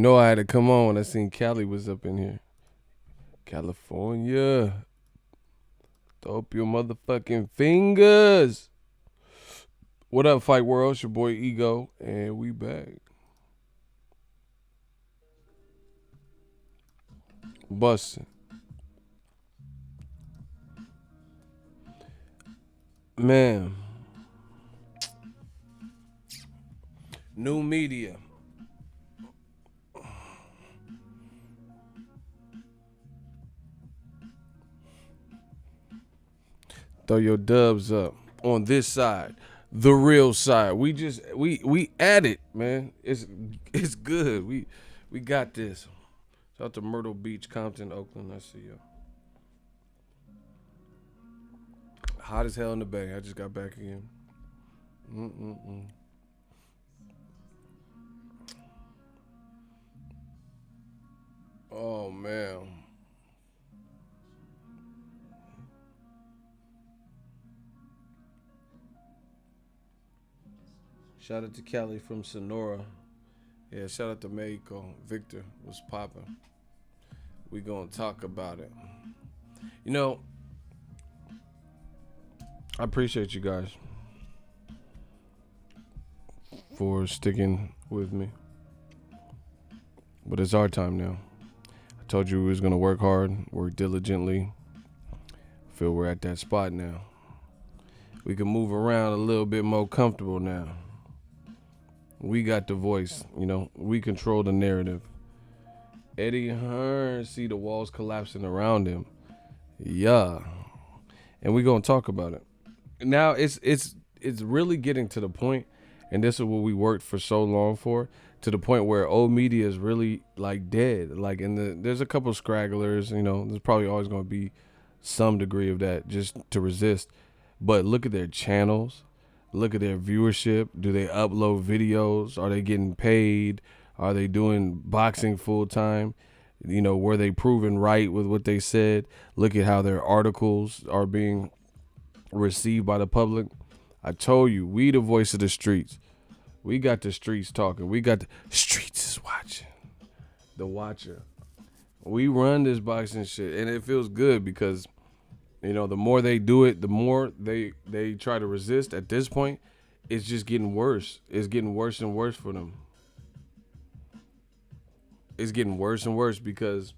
know I had to come on when I seen Cali was up in here. California. Throw up your motherfucking fingers. What up, Fight World? It's your boy Ego, and we back. Bussin'. Man. New media. Throw your dubs up on this side, the real side. We at it, man. It's good. We got this. Shout out to Myrtle Beach, Compton, Oakland. I see you. Hot as hell in the Bay. I just got back again. Mm-mm-mm. Oh man. Shout out to Cali from Sonora. Yeah, shout out to Mexico. Victor was popping. We gonna talk about it. You know, I appreciate you guys for sticking with me. But it's our time now. I told you we was gonna work hard, work diligently. Feel we're at that spot now. We can move around a little bit more comfortable now. We got the voice, we control the narrative. Eddie Hearn see the walls collapsing around him. Yeah. And we gonna talk about it. Now it's really getting to the point, and this is what we worked for so long for, to the point where old media is really like dead. Like there's a couple scragglers, there's probably always gonna be some degree of that just to resist. But look at their channels. Look at their viewership. Do they upload videos? Are they getting paid? Are they doing boxing full time? Were they proven right with what they said? Look at how their articles are being received by the public. I told you, we the voice of the streets. We got the streets talking. We got the streets is watching. The watcher. We run this boxing shit, and it feels good because the more they do it, the more they try to resist. At this point, it's just getting worse. It's getting worse and worse for them. It's getting worse and worse because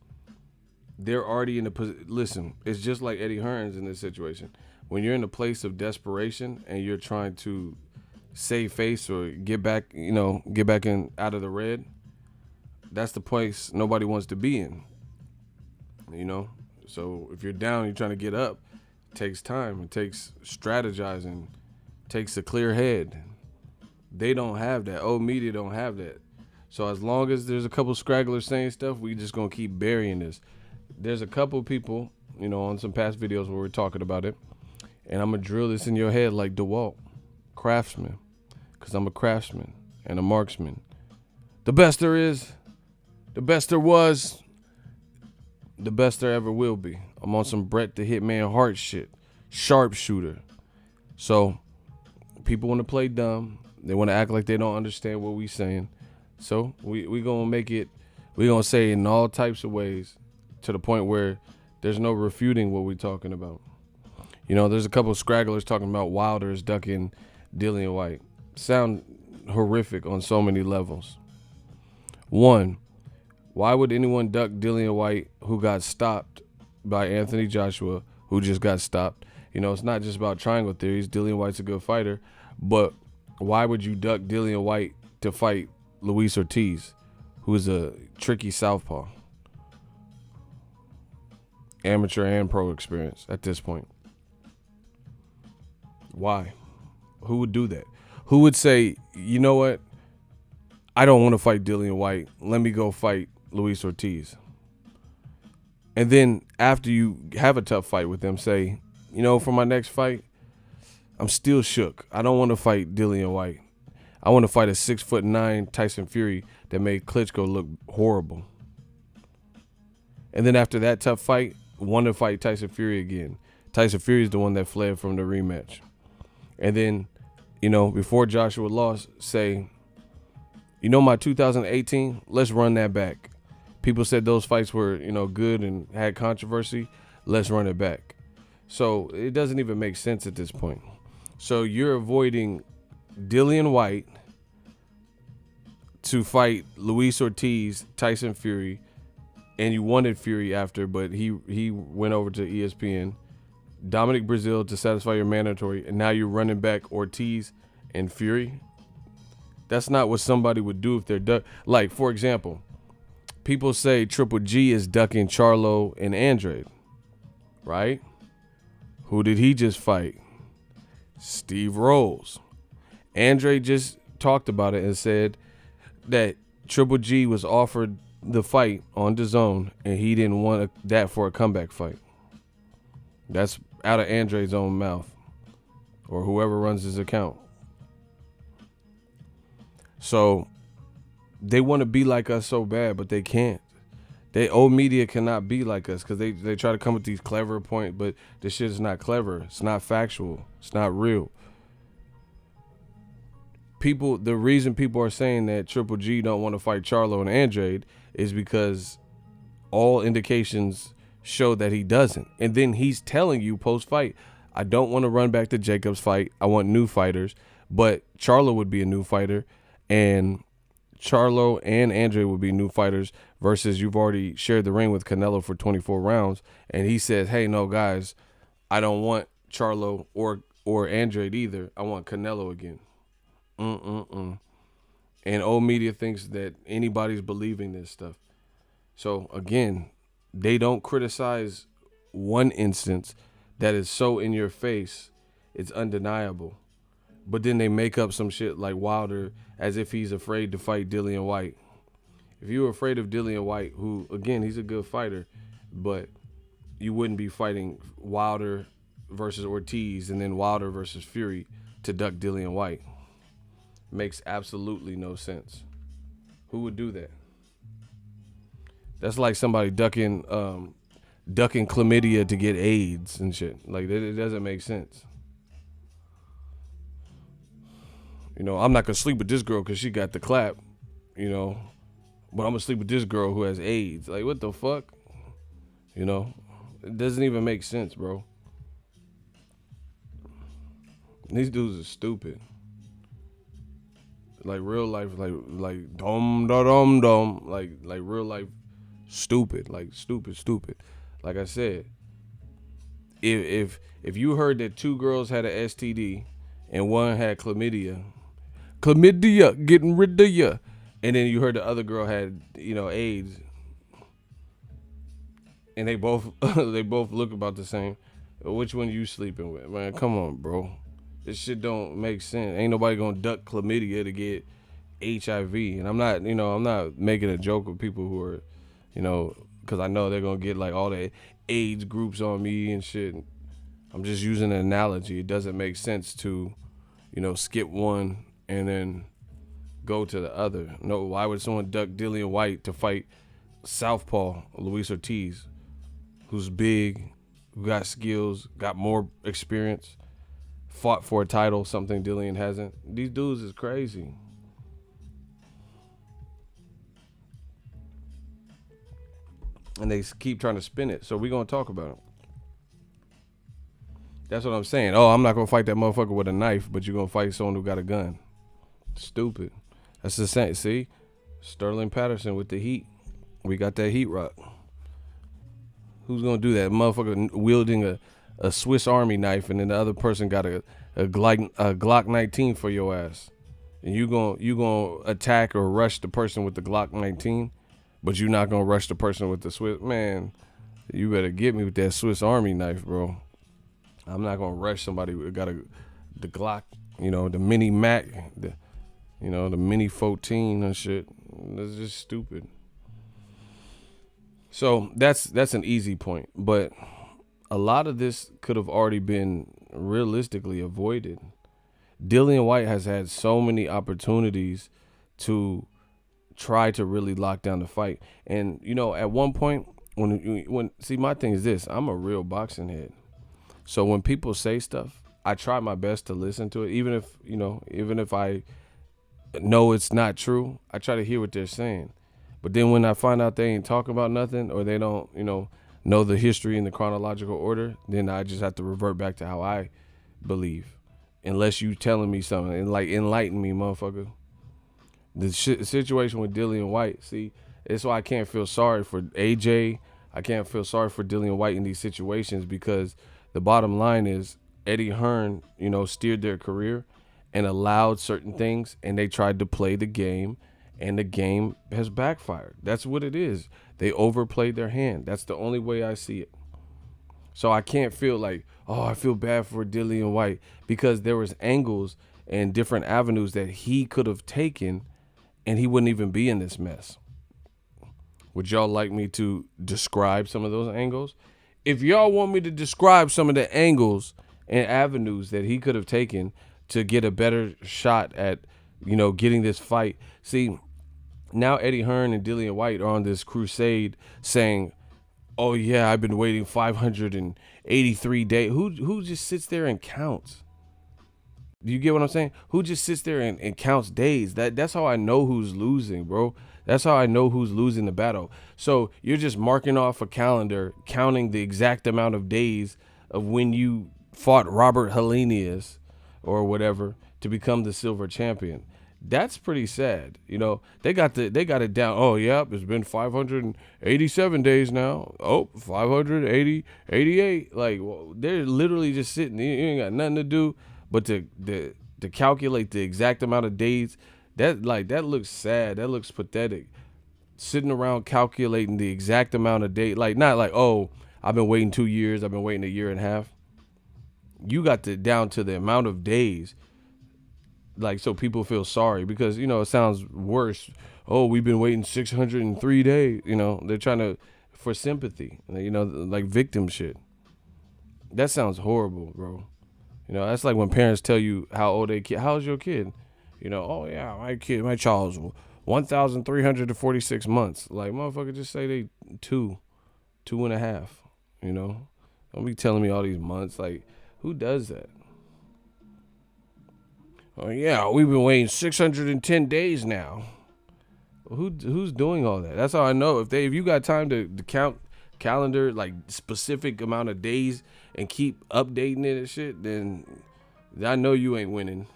they're already in the position. Listen, it's just like Eddie Hearn's in this situation. When you're in a place of desperation and you're trying to save face or get back in out of the red, that's the place nobody wants to be in. So if you're down, you're trying to get up. It takes time. It takes strategizing. It takes a clear head. They don't have that. Old media don't have that. So as long as there's a couple scragglers saying stuff, we just gonna keep burying this. There's a couple people, on some past videos where we're talking about it, and I'm gonna drill this in your head like DeWalt, craftsman, because I'm a craftsman and a marksman. The best there is, the best there was, the best there ever will be. I'm on some Bret the Hitman Hart shit, sharpshooter. So people want to play dumb. They want to act like they don't understand what we saying. So we gonna make it. We gonna say it in all types of ways, to the point where there's no refuting what we talking about. There's a couple of scragglers talking about Wilder's ducking Dillian White. Sound horrific on so many levels. One, why would anyone duck Dillian White, who got stopped by Anthony Joshua, who just got stopped? It's not just about triangle theories. Dillian White's a good fighter, but why would you duck Dillian White to fight Luis Ortiz, who is a tricky southpaw? Amateur and pro experience at this point. Why? Who would do that? Who would say, you know what? I don't want to fight Dillian White. Let me go fight Luis Ortiz. And then after you have a tough fight with them, say, for my next fight, I'm still shook. I don't want to fight Dillian White. I want to fight a 6'9" Tyson Fury that made Klitschko look horrible. And then after that tough fight, want to fight Tyson Fury again. Tyson Fury is the one that fled from the rematch. And then, before Joshua lost, say, You know my 2018? Let's run that back. People said those fights were, good and had controversy. Let's run it back. So it doesn't even make sense at this point. So you're avoiding Dillian White to fight Luis Ortiz, Tyson Fury, and you wanted Fury after, but he went over to ESPN. Dominic Brazil to satisfy your mandatory, and now you're running back Ortiz and Fury. That's not what somebody would do if they're like, for example, people say Triple G is ducking Charlo and Andrade, right? Who did he just fight? Steve Rolls. Andrade just talked about it and said that Triple G was offered the fight on DAZN and he didn't want that for a comeback fight. That's out of Andrade's own mouth or whoever runs his account. So they want to be like us so bad, but they can't. Old media cannot be like us because they try to come with these clever points, but this shit is not clever. It's not factual. It's not real. The reason people are saying that Triple G don't want to fight Charlo and Andrade is because all indications show that he doesn't. And then he's telling you post-fight, I don't want to run back to Jacob's fight. I want new fighters. But Charlo would be a new fighter, and Charlo and Andrade would be new fighters versus you've already shared the ring with Canelo for 24 rounds. And he says, hey, no, guys, I don't want Charlo or Andrade either. I want Canelo again. And old media thinks that anybody's believing this stuff. So, again, they don't criticize one instance that is so in your face, it's undeniable. But then they make up some shit like Wilder as if he's afraid to fight Dillian White. If you were afraid of Dillian White, who, again, he's a good fighter, but you wouldn't be fighting Wilder versus Ortiz and then Wilder versus Fury to duck Dillian White. Makes absolutely no sense. Who would do that? That's like somebody ducking chlamydia to get AIDS and shit. Like, it doesn't make sense. I'm not going to sleep with this girl because she got the clap, but I'm going to sleep with this girl who has AIDS. Like, what the fuck? It doesn't even make sense, bro. These dudes are stupid. Like real life, like dom da dom dom, like real life, stupid, like stupid. Like I said, if you heard that two girls had an STD and one had chlamydia, getting rid of ya, and then you heard the other girl had AIDS, and they both look about the same, which one you sleeping with, man? Come on, bro. This shit don't make sense. Ain't nobody gonna duck chlamydia to get HIV. And I'm not making a joke with people who are, because I know they're gonna get like all the AIDS groups on me and shit. I'm just using an analogy. It doesn't make sense to, skip one and then go to the other. No, why would someone duck Dillian White to fight Southpaw Luis Ortiz, who's big, who got skills, got more experience? Fought for a title, something Dillian hasn't. These dudes is crazy. And they keep trying to spin it. So we're going to talk about it. That's what I'm saying. Oh, I'm not going to fight that motherfucker with a knife, but you're going to fight someone who got a gun. Stupid. That's the same. See? Sterling Patterson with the heat. We got that heat rock. Who's going to do that? Motherfucker wielding a Swiss Army knife, and then the other person got a Glock 19 for your ass, and you gonna attack or rush the person with the Glock 19, but you're not gonna rush the person with the Swiss. Man, you better get me with that Swiss Army knife, bro. I'm not gonna rush somebody who got the Glock, the mini Mac, the mini 14 and shit. That's just stupid. So that's an easy point, but a lot of this could have already been realistically avoided. Dillian White has had so many opportunities to try to really lock down the fight. And, at one point, when my thing is this, I'm a real boxing head. So when people say stuff, I try my best to listen to it, even if I know it's not true. I try to hear what they're saying. But then when I find out they ain't talking about nothing or they don't, know the history in the chronological order, then I just have to revert back to how I believe. Unless you telling me something and like enlighten me, motherfucker. The situation with Dillian White, see, it's why I can't feel sorry for AJ. I can't feel sorry for Dillian White in these situations because the bottom line is Eddie Hearn, steered their career and allowed certain things, and they tried to play the game, and the game has backfired. That's what it is. They overplayed their hand. That's the only way I see it. So I can't feel like, oh, I feel bad for Dillian White because there was angles and different avenues that he could have taken and he wouldn't even be in this mess. Would y'all like me to describe some of those angles? If y'all want me to describe some of the angles and avenues that he could have taken to get a better shot at, getting this fight. See, now Eddie Hearn and Dillian White are on this crusade saying, oh yeah, I've been waiting 583 days. Who just sits there and counts? Do you get what I'm saying? Who just sits there and counts days? That's how I know who's losing, bro. That's how I know who's losing the battle. So you're just marking off a calendar, counting the exact amount of days of when you fought Robert Helenius or whatever to become the silver champion. That's pretty sad. They got it down. Oh, yep, it's been 587 days now. Oh, 588. Like, well, they're literally just sitting. You ain't got nothing to do but to calculate the exact amount of days. That looks sad. That looks pathetic. Sitting around calculating the exact amount of days. Like, not like, oh, I've been waiting 2 years. I've been waiting a year and a half. You got down to the amount of days. Like, so people feel sorry because, it sounds worse. Oh, we've been waiting 603 days. They're trying to, for sympathy, like victim shit. That sounds horrible, bro. That's like when parents tell you how old they kid. How's your kid? Oh yeah, my child's 1,346 months. Like, motherfucker, just say they 2.5. Don't be telling me all these months. Like, who does that? Oh yeah, we've been waiting 610 days now. Who's doing all that? That's how I know if you got time to count calendar, like specific amount of days, and keep updating it and shit, then I know you ain't winning.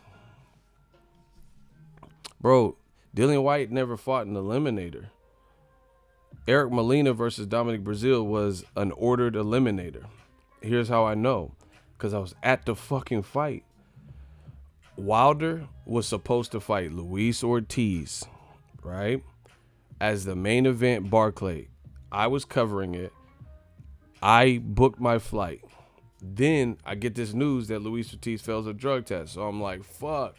Bro, Dillian White never fought an eliminator. Eric Molina versus Dominic Breazeale was an ordered eliminator. Here's how I know. Because I was at the fucking fight. Wilder was supposed to fight Luis Ortiz, right? As the main event, Barclay. I was covering it. I booked my flight. Then I get this news that Luis Ortiz fails a drug test. So I'm like, fuck.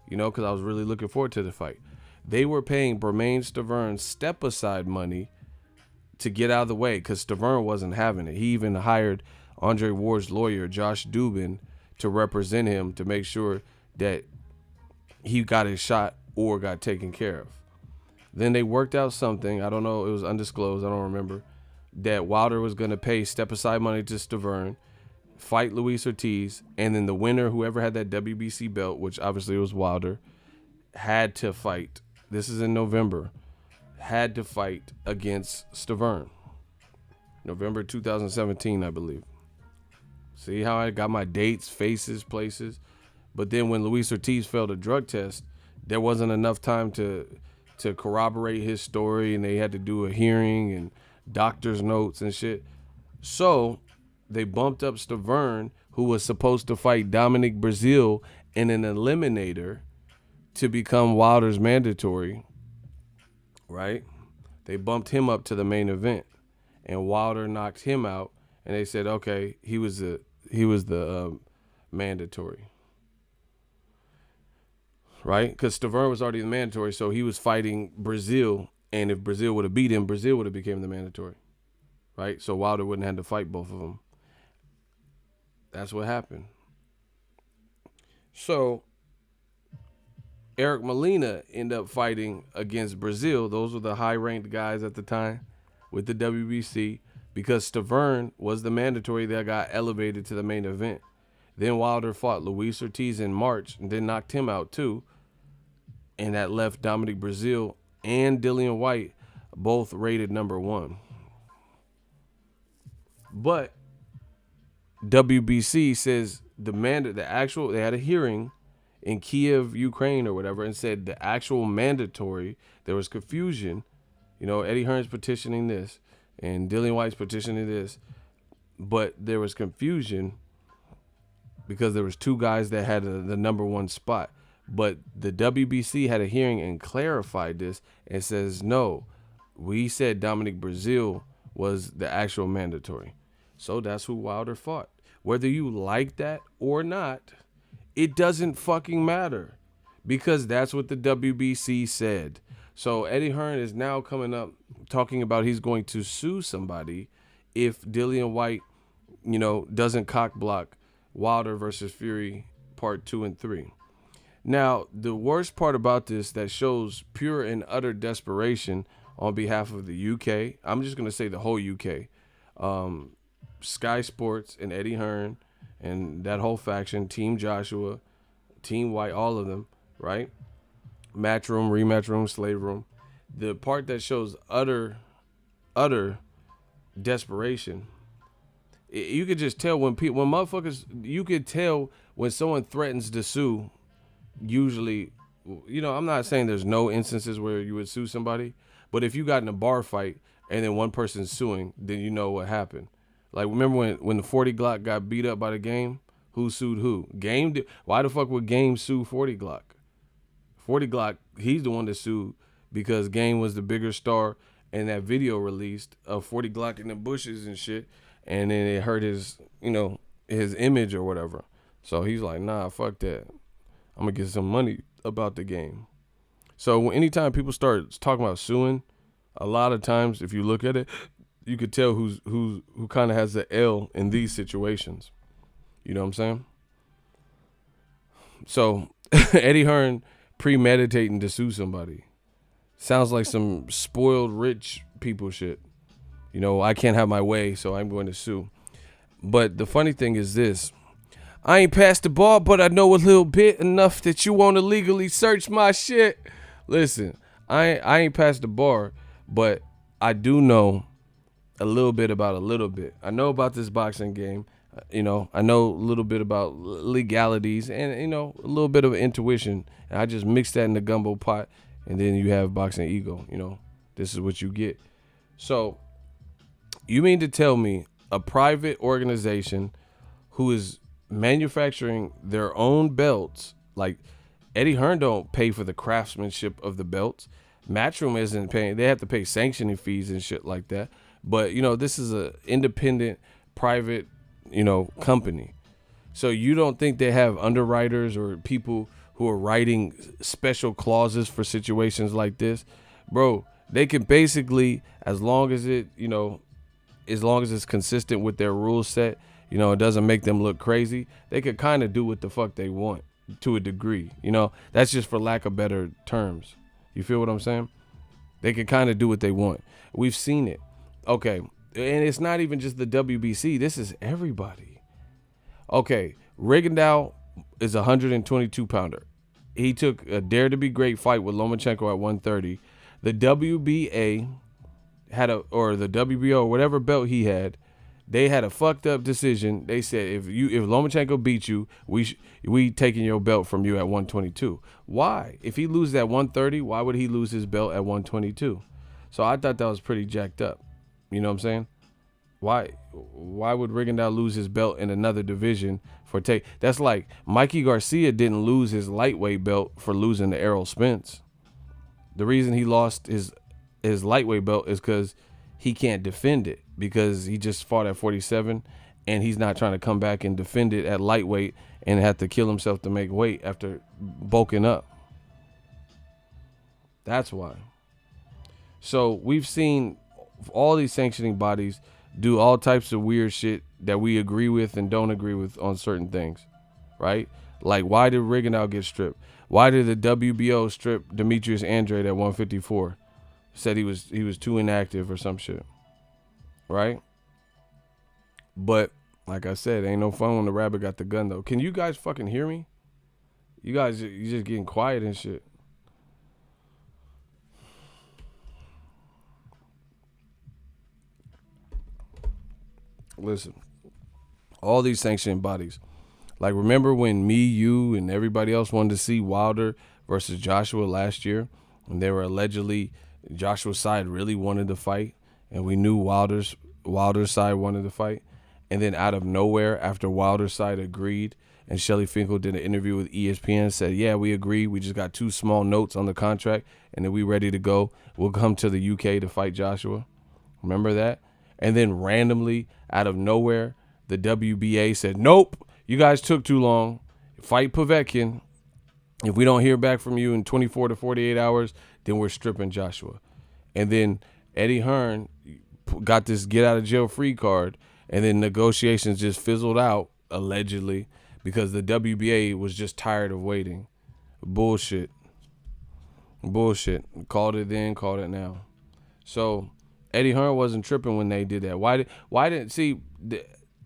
Because I was really looking forward to the fight. They were paying Bermane Stiverne step-aside money to get out of the way because Stiverne wasn't having it. He even hired Andre Ward's lawyer, Josh Dubin, to represent him to make sure that he got his shot or got taken care of. Then they worked out something. I don't know. It was undisclosed. I don't remember. That Wilder was going to pay step-aside money to Stiverne, fight Luis Ortiz, and then the winner, whoever had that WBC belt, which obviously was Wilder, had to fight. This is in November. Had to fight against Stiverne. November 2017, I believe. See how I got my dates, faces, places? But then when Luis Ortiz failed a drug test, there wasn't enough time to corroborate his story, and they had to do a hearing and doctor's notes and shit. So they bumped up Stiverne, who was supposed to fight Dominic Breazeale in an eliminator to become Wilder's mandatory, right? They bumped him up to the main event, and Wilder knocked him out, and they said, okay, he was the mandatory, right? Because Stiverne was already the mandatory, so he was fighting Breazeale, and if Breazeale would have beat him, Breazeale would have became the mandatory, right? So Wilder wouldn't have to fight both of them. That's what happened. So Eric Molina ended up fighting against Breazeale. Those were the high-ranked guys at the time with the WBC because Stiverne was the mandatory that got elevated to the main event. Then Wilder fought Luis Ortiz in March and then knocked him out too. and that left Dominic Brazil and Dillian White both rated number one. But WBC says they had a hearing in Kiev, Ukraine or whatever, and said the actual mandatory, there was confusion. Eddie Hearn's petitioning this and Dillian White's petitioning this, but there was confusion because there was two guys that had the number one spot. But the WBC had a hearing and clarified this and says, no, we said Dominic Brazil was the actual mandatory. So that's who Wilder fought. Whether you like that or not, it doesn't fucking matter because that's what the WBC said. So Eddie Hearn is now coming up talking about he's going to sue somebody if Dillian White, doesn't cock block Wilder versus Fury part 2 and 3. Now, the worst part about this that shows pure and utter desperation on behalf of the UK, I'm just going to say the whole UK, Sky Sports and Eddie Hearn and that whole faction, Team Joshua, Team White, all of them, right? Matchroom, rematch room, slave room. The part that shows utter desperation, you could just tell when motherfuckers, you could tell when someone threatens to sue. Usually, I'm not saying there's no instances where you would sue somebody, but if you got in a bar fight and then one person's suing, then you know what happened. Like, remember when the 40 Glock got beat up by the Game? Who sued who? Game did. Why the fuck would Game sue 40 Glock? 40 Glock, he's the one that sued because Game was the bigger star, and that video released of 40 Glock in the bushes and shit, and then it hurt his, his image or whatever. So he's like, nah, fuck that. I'm going to get some money about the Game. So anytime people start talking about suing, a lot of times, if you look at it, you could tell who kind of has the L in these situations. You know what I'm saying? So Eddie Hearn premeditating to sue somebody. Sounds like some spoiled rich people shit. I can't have my way, so I'm going to sue. But the funny thing is this. I ain't passed the bar, but I know a little bit enough that you want to legally search my shit. Listen, I ain't passed the bar, but I do know a little bit about a little bit. I know about this boxing game. I know a little bit about legalities and, a little bit of intuition. And I just mix that in the gumbo pot, and then you have Boxingego. This is what you get. So you mean to tell me a private organization who is manufacturing their own belts, like Eddie Hearn don't pay for the craftsmanship of the belts. Matchroom isn't paying. They have to pay sanctioning fees and shit like that. But, this is a independent, private, company. So you don't think they have underwriters or people who are writing special clauses for situations like this? Bro, they can basically, as long as it's consistent with their rule set, it doesn't make them look crazy, they could kind of do what the fuck they want to a degree. That's just for lack of better terms. You feel what I'm saying? They can kind of do what they want. We've seen it. Okay, and it's not even just the WBC. This is everybody. Okay, Rigondeaux is a 122-pounder. He took a dare to be great fight with Lomachenko at 130. The WBA or the WBO, or whatever belt he had, they had a fucked up decision. They said if Lomachenko beat you, we taking your belt from you at 122. Why? If he loses at 130, why would he lose his belt at 122? So I thought that was pretty jacked up. You know what I'm saying? Why would Rigondeaux lose his belt in another division for take? That's like Mikey Garcia didn't lose his lightweight belt for losing to Errol Spence. The reason he lost his lightweight belt is because he can't defend it, because he just fought at 47 and he's not trying to come back and defend it at lightweight and have to kill himself to make weight after bulking up. That's why. So we've seen all these sanctioning bodies do all types of weird shit that we agree with and don't agree with on certain things, right? Like, why did Rigondeaux get stripped? Why did the WBO strip Demetrius Andrade at 154? Said he was too inactive or some shit, right? But like I said, ain't no fun when the rabbit got the gun, though. Can you guys fucking hear me? You just getting quiet and shit. Listen, all these sanctioning bodies. Like, remember when me, you, and everybody else wanted to see Wilder versus Joshua last year? And they were allegedly, Joshua's side really wanted to fight, and we knew Wilder's side wanted to fight. And then out of nowhere, after Wilder's side agreed, and Shelly Finkel did an interview with ESPN, said, yeah, we agree. We just got 2 small notes on the contract, and then we ready to go. We'll come to the UK to fight Joshua. Remember that? And then randomly, out of nowhere, the WBA said, nope, you guys took too long. Fight Povetkin. If we don't hear back from you in 24 to 48 hours, then we're stripping Joshua. And then Eddie Hearn got this get out of jail free card, and then negotiations just fizzled out, allegedly, because the WBA was just tired of waiting. Bullshit. Called it then, called it now. So Eddie Hearn wasn't tripping when they did that. Why didn't see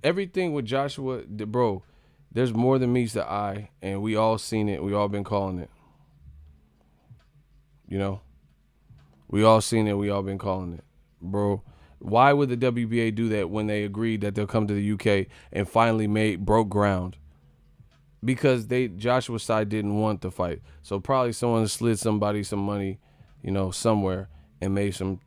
everything with Joshua, bro? There's more than meets the eye, and we all seen it. We all been calling it. You know, we all seen it. We all been calling it, bro. Why would the WBA do that when they agreed that they'll come to the UK and finally broke ground? Because Joshua's side didn't want the fight, so probably someone slid somebody some money, somewhere, and made some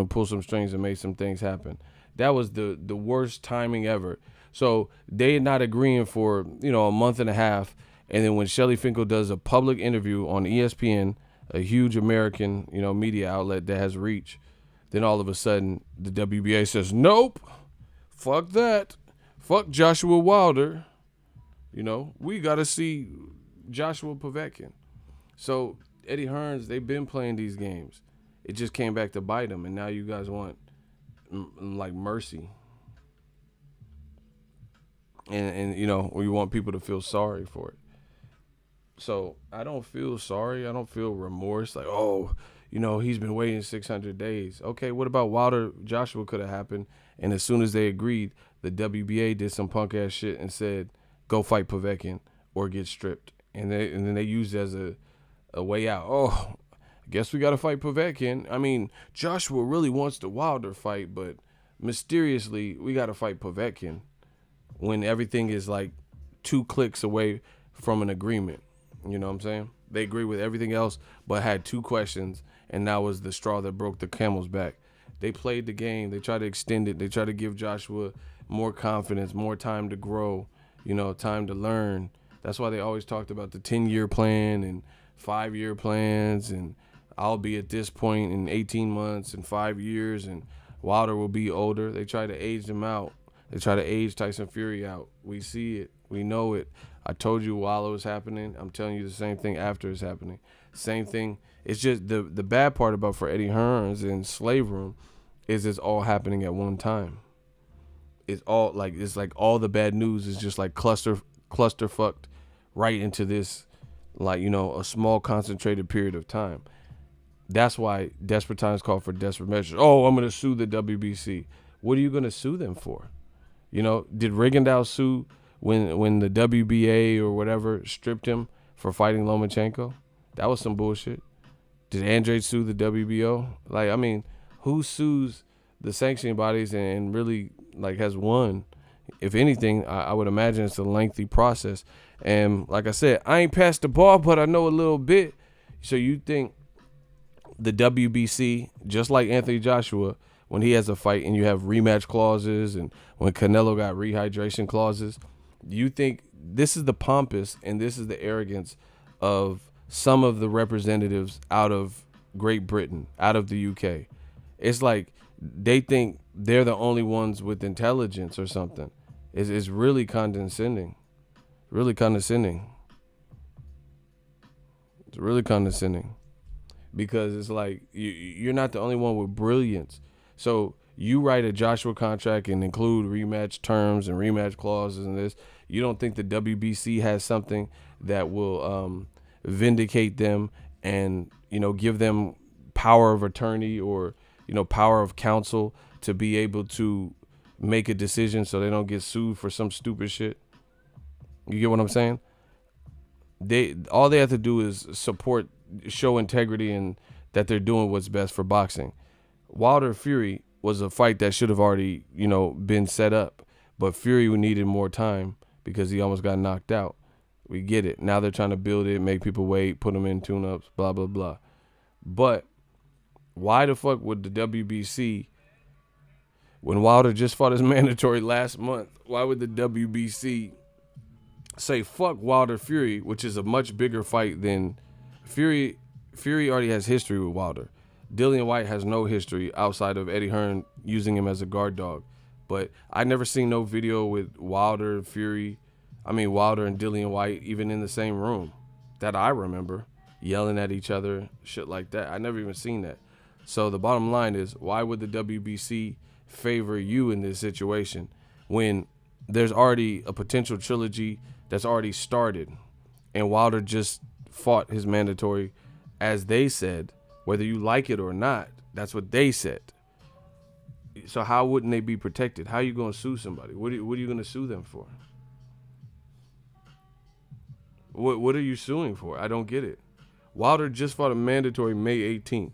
pull some strings and made some things happen. That was the worst timing ever. So they not agreeing for a month and a half, and then when Shelly Finkel does a public interview on ESPN, a huge American media outlet that has reach, then all of a sudden the WBA says, nope, fuck that, fuck Joshua Wilder. We got to see Joshua Povetkin. So Eddie Hearns, they've been playing these games. It just came back to bite them, and now you guys want like mercy. And we want people to feel sorry for it. So I don't feel sorry. I don't feel remorse. Like, he's been waiting 600 days. Okay, what about Wilder Joshua could have happened? And as soon as they agreed, the WBA did some punk ass shit and said, go fight Povetkin or get stripped. And then they used it as a way out. Oh, I guess we got to fight Povetkin. I mean, Joshua really wants the Wilder fight, but mysteriously we got to fight Povetkin when everything is like 2 clicks away from an agreement. You know what I'm saying? They agree with everything else but had 2 questions, and that was the straw that broke the camel's back. They played the game. They tried to extend it. They tried to give Joshua more confidence, more time to grow, time to learn. That's why they always talked about the 10-year plan and 5-year plans, and I'll be at this point in 18 months and 5 years, and Wilder will be older. They try to age them out. They try to age Tyson Fury out. We see it. We know it. I told you while it was happening. I'm telling you the same thing after it's happening. Same thing. It's just the bad part about for Eddie Hearns and Slave Room is it's all happening at one time. It's like all the bad news is just like cluster fucked right into this, a small concentrated period of time. That's why desperate times call for desperate measures. Oh, I'm going to sue the WBC. What are you going to sue them for? Did Rigondeaux sue when the WBA or whatever stripped him for fighting Lomachenko? That was some bullshit. Did Andre sue the WBO? Who sues the sanctioning bodies and really has won? If anything, I would imagine it's a lengthy process. And like I said, I ain't passed the ball, but I know a little bit. So you think the WBC, just like Anthony Joshua, when he has a fight and you have rematch clauses, and when Canelo got rehydration clauses, you think this is the pompous and this is the arrogance of some of the representatives out of Great Britain, out of the UK. It's like they think they're the only ones with intelligence or something. It's really condescending. Really condescending. It's really condescending. Because it's like you're not the only one with brilliance. So you write a Joshua contract and include rematch terms and rematch clauses and this. You don't think the WBC has something that will vindicate them and give them power of attorney or power of counsel to be able to make a decision so they don't get sued for some stupid shit? You get what I'm saying? All they have to do is show integrity and that they're doing what's best for boxing. Wilder Fury, was a fight that should have already, been set up. But Fury needed more time because he almost got knocked out. We get it. Now they're trying to build it, make people wait, put them in tune-ups, blah, blah, blah. But why the fuck would the WBC, when Wilder just fought his mandatory last month, why would the WBC say fuck Wilder Fury, which is a much bigger fight than Fury? Fury already has history with Wilder. Dillian White has no history outside of Eddie Hearn using him as a guard dog. But I never seen no video with Wilder and Dillian White even in the same room that I remember, yelling at each other, shit like that. I never even seen that. So the bottom line is, why would the WBC favor you in this situation when there's already a potential trilogy that's already started and Wilder just fought his mandatory as they said, whether you like it or not, that's what they said. So how wouldn't they be protected? How are you going to sue somebody? What are you going to sue them for? What are you suing for? I don't get it. Wilder just fought a mandatory May 18th.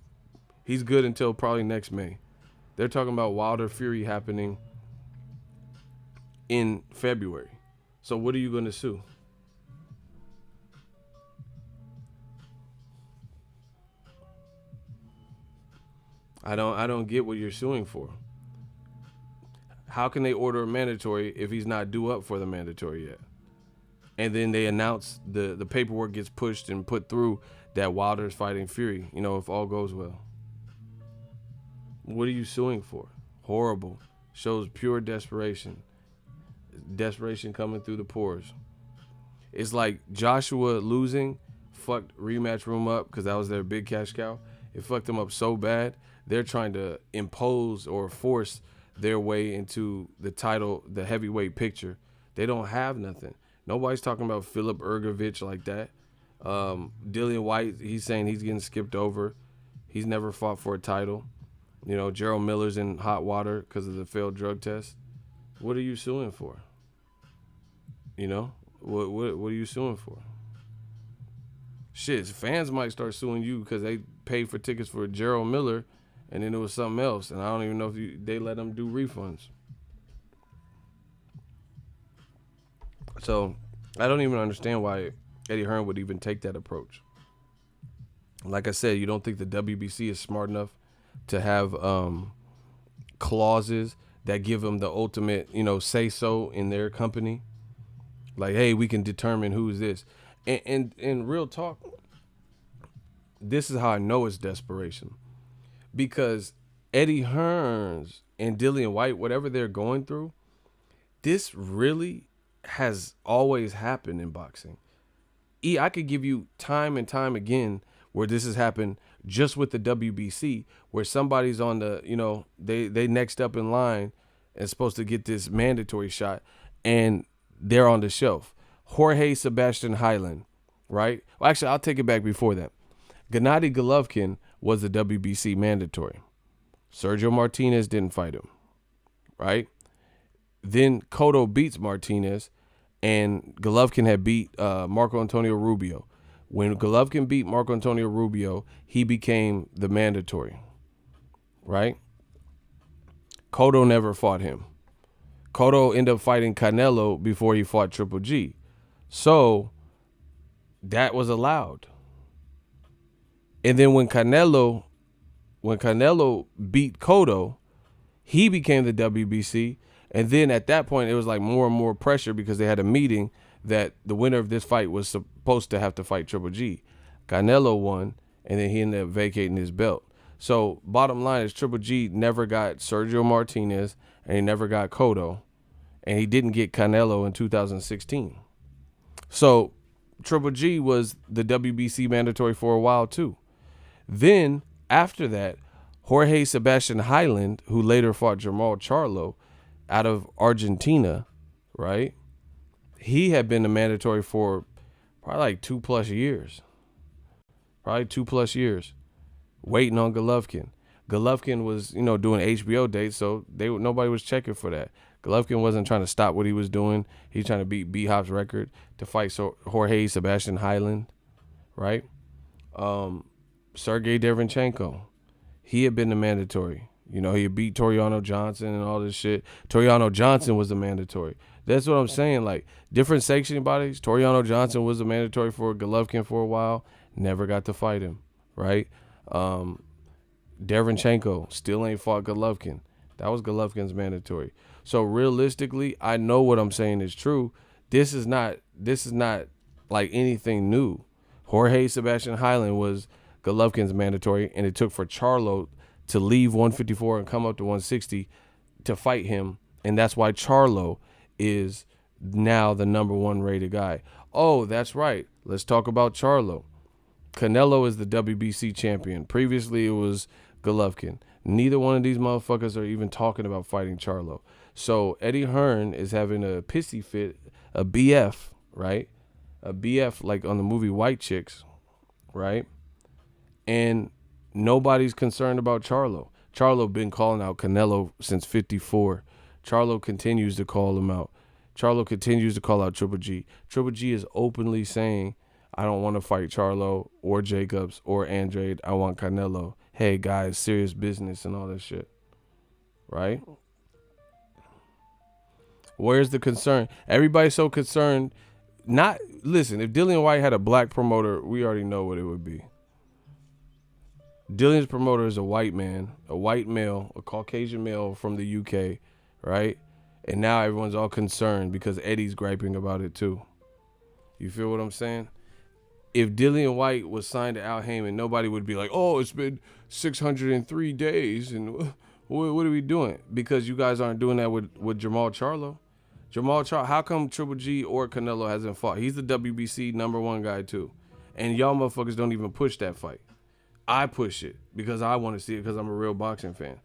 He's good until probably next May. They're talking about Wilder Fury happening in February. So what are you going to sue? I don't get what you're suing for. How can they order a mandatory if he's not due up for the mandatory yet? And then they announce the paperwork gets pushed and put through that Wilder's fighting Fury, if all goes well. What are you suing for? Horrible. Shows pure desperation. Desperation coming through the pores. It's like Joshua losing fucked Rematch Room up because that was their big cash cow. It fucked them up so bad, they're trying to impose or force their way into the title, the heavyweight picture. They don't have nothing. Nobody's talking about Philip Ergovich like that. Dillian White, he's saying he's getting skipped over. He's never fought for a title. Gerald Miller's in hot water because of the failed drug test. What are you suing for? What are you suing for? Shit, fans might start suing you because they paid for tickets for Gerald Miller and then it was something else. And I don't even know if they let them do refunds. So I don't even understand why Eddie Hearn would even take that approach. Like I said, you don't think the WBC is smart enough to have clauses that give them the ultimate, say so in their company. Like, hey, we can determine who's this. And real talk, this is how I know it's desperation. Because Eddie Hearns and Dillian White, whatever they're going through, this really has always happened in boxing. I could give you time and time again where this has happened just with the WBC, where somebody's on the, they next up in line and supposed to get this mandatory shot, and they're on the shelf. Jorge Sebastian Hyland, right? Well, actually, I'll take it back before that. Gennady Golovkin was the WBC mandatory. Sergio Martinez didn't fight him, right? Then Cotto beats Martinez, and Golovkin had beat Marco Antonio Rubio. When Golovkin beat Marco Antonio Rubio, he became the mandatory, right? Cotto never fought him. Cotto ended up fighting Canelo before he fought Triple G. So that was allowed. And then when Canelo beat Cotto, he became the WBC. And then at that point, it was like more and more pressure because they had a meeting that the winner of this fight was supposed to have to fight Triple G. Canelo won, and then he ended up vacating his belt. So bottom line is Triple G never got Sergio Martinez, and he never got Cotto, and he didn't get Canelo in 2016. So Triple G was the WBC mandatory for a while too. Then after that, Jorge Sebastian Hyland, who later fought Jamal Charlo out of Argentina, right? He had been the mandatory for probably like 2+ years. Waiting on Golovkin. Golovkin was, doing HBO dates, so nobody was checking for that. Golovkin wasn't trying to stop what he was doing. He's trying to beat B-Hop's record to fight Jorge Sebastian Hyland, right? Sergey Derevyanchenko, he had been the mandatory. You know, he beat Toriano Johnson and all this shit. Toriano Johnson was a mandatory. That's what I'm saying. Like, different sanctioning bodies. Toriano Johnson was a mandatory for Golovkin for a while. Never got to fight him, right? Derevchenko still ain't fought Golovkin. That was Golovkin's mandatory. So realistically, I know what I'm saying is true. This is not like anything new. Jorge Sebastian Hyland was Golovkin's mandatory, and it took for Charlo to leave 154 and come up to 160 to fight him, and that's why Charlo is now the number one rated guy. Oh, that's right. Let's talk about Charlo. Canelo is the WBC champion. Previously, it was Golovkin. Neither one of these motherfuckers are even talking about fighting Charlo. So Eddie Hearn is having a pissy fit, a BF, right? A BF like on the movie White Chicks, right? And nobody's concerned about Charlo. Charlo been calling out Canelo since 54. Charlo continues to call him out. Charlo continues to call out Triple G. Triple G is openly saying, I don't want to fight Charlo or Jacobs or Andrade. I want Canelo. Hey, guys, serious business and all that shit. Right? Where's the concern? Everybody's so concerned. Listen, if Dillian White had a black promoter, we already know what it would be. Dillian's promoter is a white man, a white male, a Caucasian male from the UK, right? And now everyone's all concerned because Eddie's griping about it too. You feel what I'm saying? If Dillian White was signed to Al Heyman, nobody would be like, oh, it's been 603 days and what are we doing? Because you guys aren't doing that with Jamal Charlo. How come Triple G or Canelo hasn't fought? He's the WBC number one guy too. And y'all motherfuckers don't even push that fight. I push it because I want to see it because I'm a real boxing fan.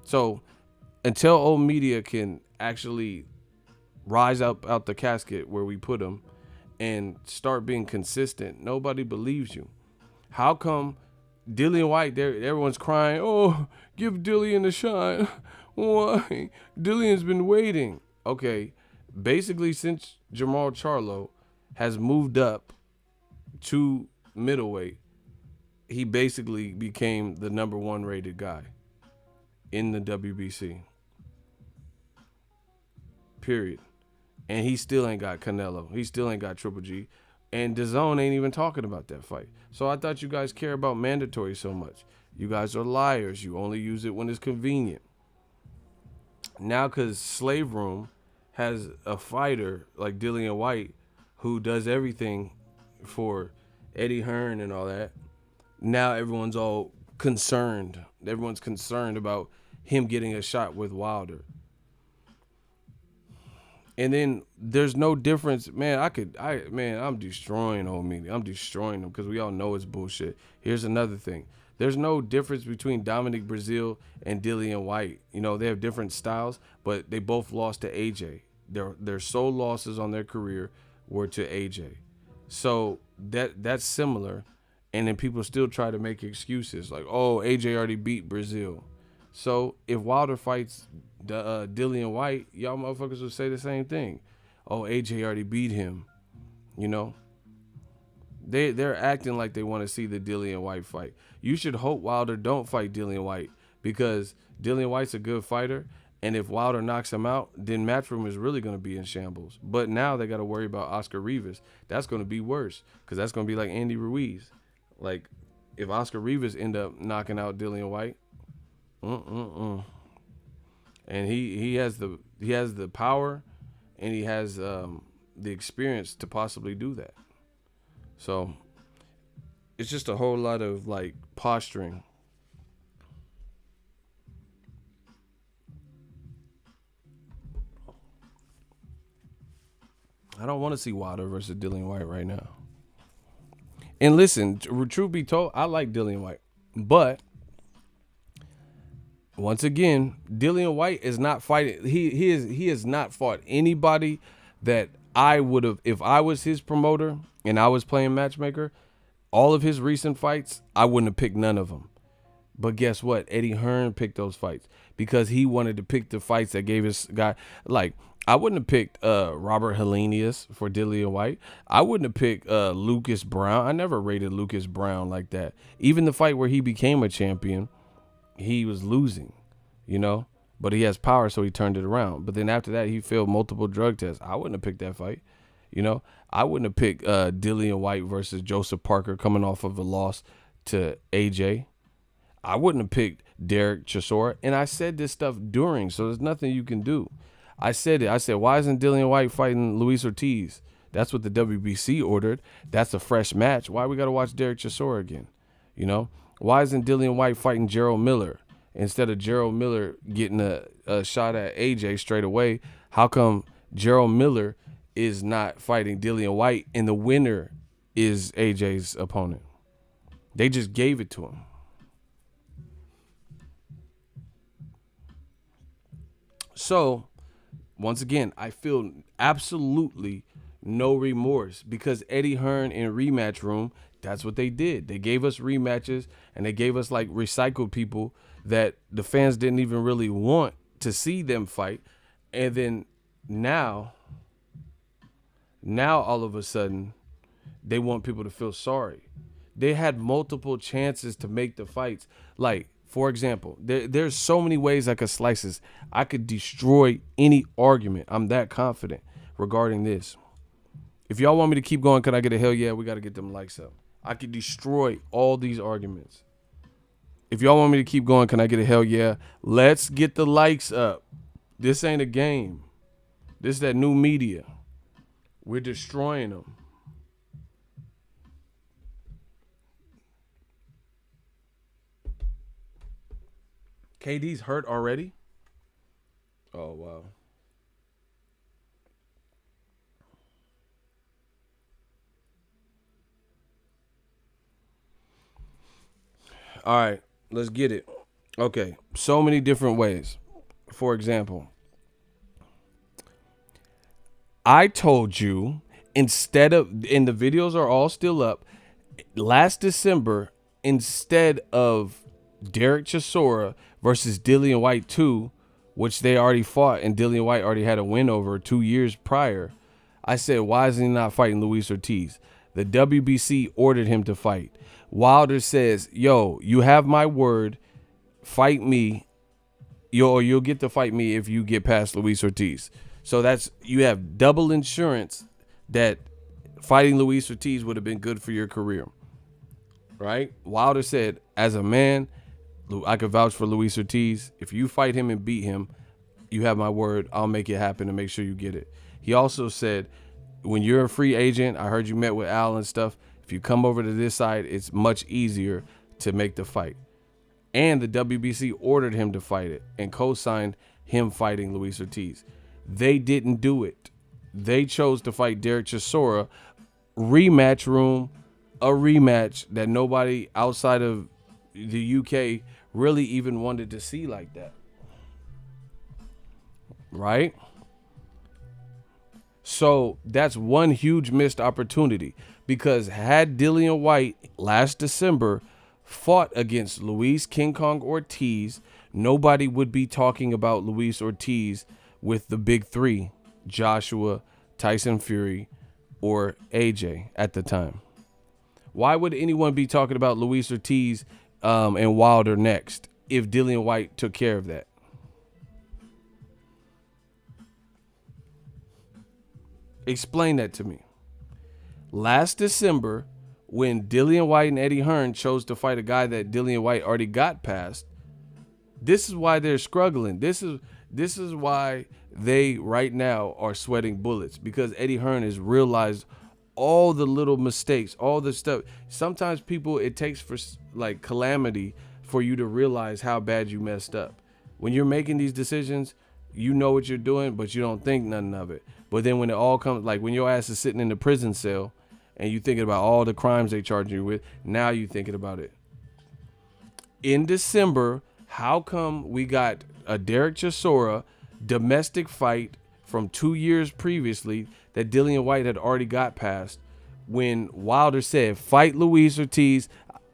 So until old media can actually rise up out the casket where we put them and start being consistent, nobody believes you. How come Dillian White, everyone's crying, oh, give Dillian a shot. Why? Dillian's been waiting. Okay, basically since Jamal Charlo has moved up to middleweight, he basically became the number one rated guy in the WBC. Period. And he still ain't got Canelo. He still ain't got Triple G. And DAZN ain't even talking about that fight. So I thought you guys care about mandatory so much. You guys are liars. You only use it when it's convenient. Now because Slave Room has a fighter like Dillian White who does everything for Eddie Hearn and all that, now everyone's all concerned. Everyone's concerned about him getting a shot with Wilder. And then there's no difference, man. I'm destroying old media. I'm destroying them because we all know it's bullshit. Here's another thing. There's no difference between Dominic Breazeale and Dillian White. You know, they have different styles, but they both lost to AJ. Their sole losses on their career were to AJ. So that's similar. And then people still try to make excuses like, oh, AJ already beat Breazeale. So if Wilder fights Dillian White, y'all motherfuckers will say the same thing. Oh, AJ already beat him. You know? They're acting like they want to see the Dillian White fight. You should hope Wilder don't fight Dillian White because Dillian White's a good fighter. And if Wilder knocks him out, then Matchroom is really going to be in shambles. But now they got to worry about Oscar Rivas. That's going to be worse because that's going to be like Andy Ruiz. Like, if Oscar Rivas end up knocking out Dillian White, and he has the power, and he has the experience to possibly do that. So it's just a whole lot of like posturing. I don't want to see Wilder versus Dillian White right now. And listen, truth be told, I like Dillian White. But once again, Dillian White is not fighting. He has not fought anybody that I would have, if I was his promoter and I was playing matchmaker, all of his recent fights, I wouldn't have picked none of them. But guess what? Eddie Hearn picked those fights because he wanted to pick the fights that gave his guy, like, I wouldn't have picked Robert Helenius for Dillian White. I wouldn't have picked Lucas Brown. I never rated Lucas Brown like that. Even the fight where he became a champion, he was losing. you know. But he has power, so he turned it around. But then after that, he failed multiple drug tests. I wouldn't have picked that fight, you know. I wouldn't have picked Dillian White versus Joseph Parker coming off of a loss to AJ. I wouldn't have picked Derek Chisora. And I said this stuff during, so there's nothing you can do. I said it. I said, why isn't Dillian White fighting Luis Ortiz? That's what the WBC ordered. That's a fresh match. Why we got to watch Derek Chisora again? You know? Why isn't Dillian White fighting Gerald Miller? Instead of Gerald Miller getting a shot at AJ straight away, how come Gerald Miller is not fighting Dillian White and the winner is AJ's opponent? They just gave it to him. So, once again, I feel absolutely no remorse because Eddie Hearn in Rematch Room, that's what they did. They gave us rematches and they gave us like recycled people that the fans didn't even really want to see them fight. And then now all of a sudden, they want people to feel sorry. They had multiple chances to make the fights. Like, for example, there's so many ways I could slice this. I could destroy any argument. I'm that confident regarding this. If y'all want me to keep going, can I get a hell yeah? We got to get them likes up. I could destroy all these arguments. If y'all want me to keep going, can I get a hell yeah? Let's get the likes up. This ain't a game. This is that new media. We're destroying them. KD's hurt already? Oh, wow. All right, let's get it. Okay, so many different ways. For example, I told you instead of, and the videos are all still up, last December, instead of Derek Chisora versus Dillian White 2, which they already fought and Dillian White already had a win over 2 years prior, I said, why is he not fighting Luis Ortiz? The WBC ordered him to fight. Wilder says, yo, you have my word, fight me, you'll get to fight me if you get past Luis Ortiz. So that's, you have double insurance that fighting Luis Ortiz would have been good for your career, right? Wilder said, as a man, I could vouch for Luis Ortiz. If you fight him and beat him, you have my word, I'll make it happen and make sure you get it. He also said, when you're a free agent, I heard you met with Al and stuff, if you come over to this side, it's much easier to make the fight. And the WBC ordered him to fight it and co-signed him fighting Luis Ortiz. They didn't do it. They chose to fight Derek Chisora, rematch room, a rematch that nobody outside of the UK really even wanted to see like that. Right? So that's one huge missed opportunity, because had Dillian White last December fought against Luis King Kong Ortiz, nobody would be talking about Luis Ortiz with the big three, Joshua, Tyson Fury, or AJ at the time. Why would anyone be talking about Luis Ortiz and Wilder next if Dillian White took care of that? Explain that to me. Last December, when Dillian White and Eddie Hearn chose to fight a guy that Dillian White already got past, this is why they're struggling. This is why they right now are sweating bullets, because Eddie Hearn has realized all the little mistakes, all the stuff. Sometimes people, it takes for like calamity for you to realize how bad you messed up. When you're making these decisions, you know what you're doing, but you don't think nothing of it. But then when it all comes, like when your ass is sitting in the prison cell and you thinking about all the crimes they charge you with, now you thinking about it. In December, how come we got a Derek Chisora domestic fight from 2 years previously that Dillian White had already got past, when Wilder said, fight Luis Ortiz,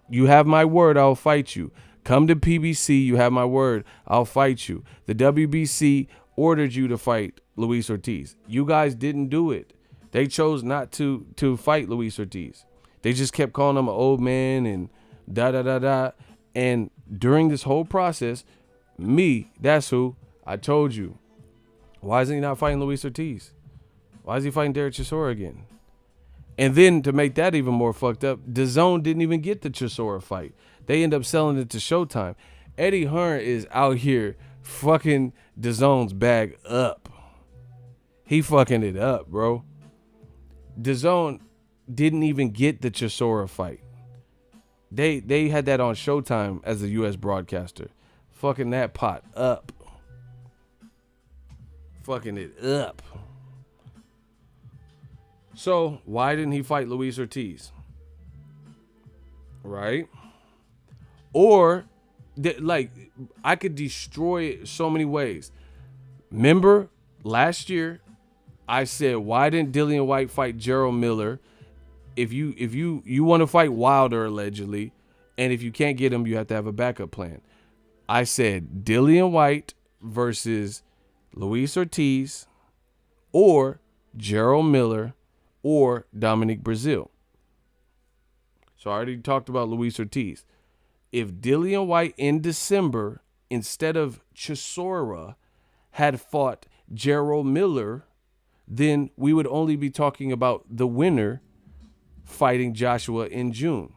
you have my word, I'll fight you. Come to PBC, you have my word, I'll fight you. The WBC ordered you to fight Luis Ortiz. You guys didn't do it. They chose not to fight Luis Ortiz. They just kept calling him an old man and da-da-da-da. And during this whole process, Me, that's who. I told you. Why isn't he not fighting Luis Ortiz? Why is he fighting Derek Chisora again? And then to make that even more fucked up, DAZN didn't even get the Chisora fight. They end up selling it to Showtime. Eddie Hearn is out here fucking DAZN's bag up. He fucking it up, bro. DAZN didn't even get the Chisora fight. They had that on Showtime as a U.S. broadcaster. Fucking that pot up. Fucking it up. So, why didn't he fight Luis Ortiz? Right? Or, I could destroy it so many ways. Remember, last year, I said, why didn't Dillian White fight Gerald Miller? If you want to fight Wilder, allegedly, and if you can't get him, you have to have a backup plan. I said Dillian White versus Luis Ortiz or Gerald Miller or Dominic Breazeale. So I already talked about Luis Ortiz. If Dillian White in December, instead of Chisora, had fought Gerald Miller, then we would only be talking about the winner fighting Joshua in June.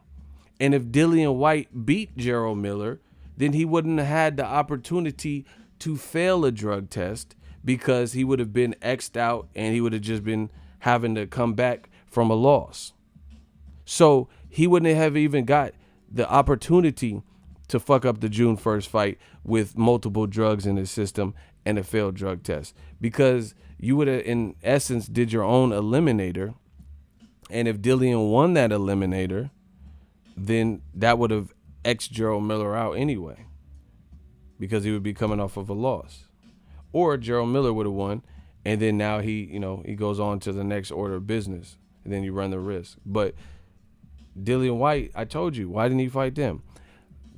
And if Dillian White beat Gerald Miller, then he wouldn't have had the opportunity to fail a drug test because he would have been X'd out and he would have just been having to come back from a loss. So he wouldn't have even got the opportunity to fuck up the June 1st fight with multiple drugs in his system and a failed drug test, because you would have, in essence, did your own eliminator. And if Dillian won that eliminator, then that would have X'd Gerald Miller out anyway, because he would be coming off of a loss. Or Gerald Miller would have won, and then now he goes on to the next order of business, and then you run the risk. But Dillian White, I told you, why didn't he fight them?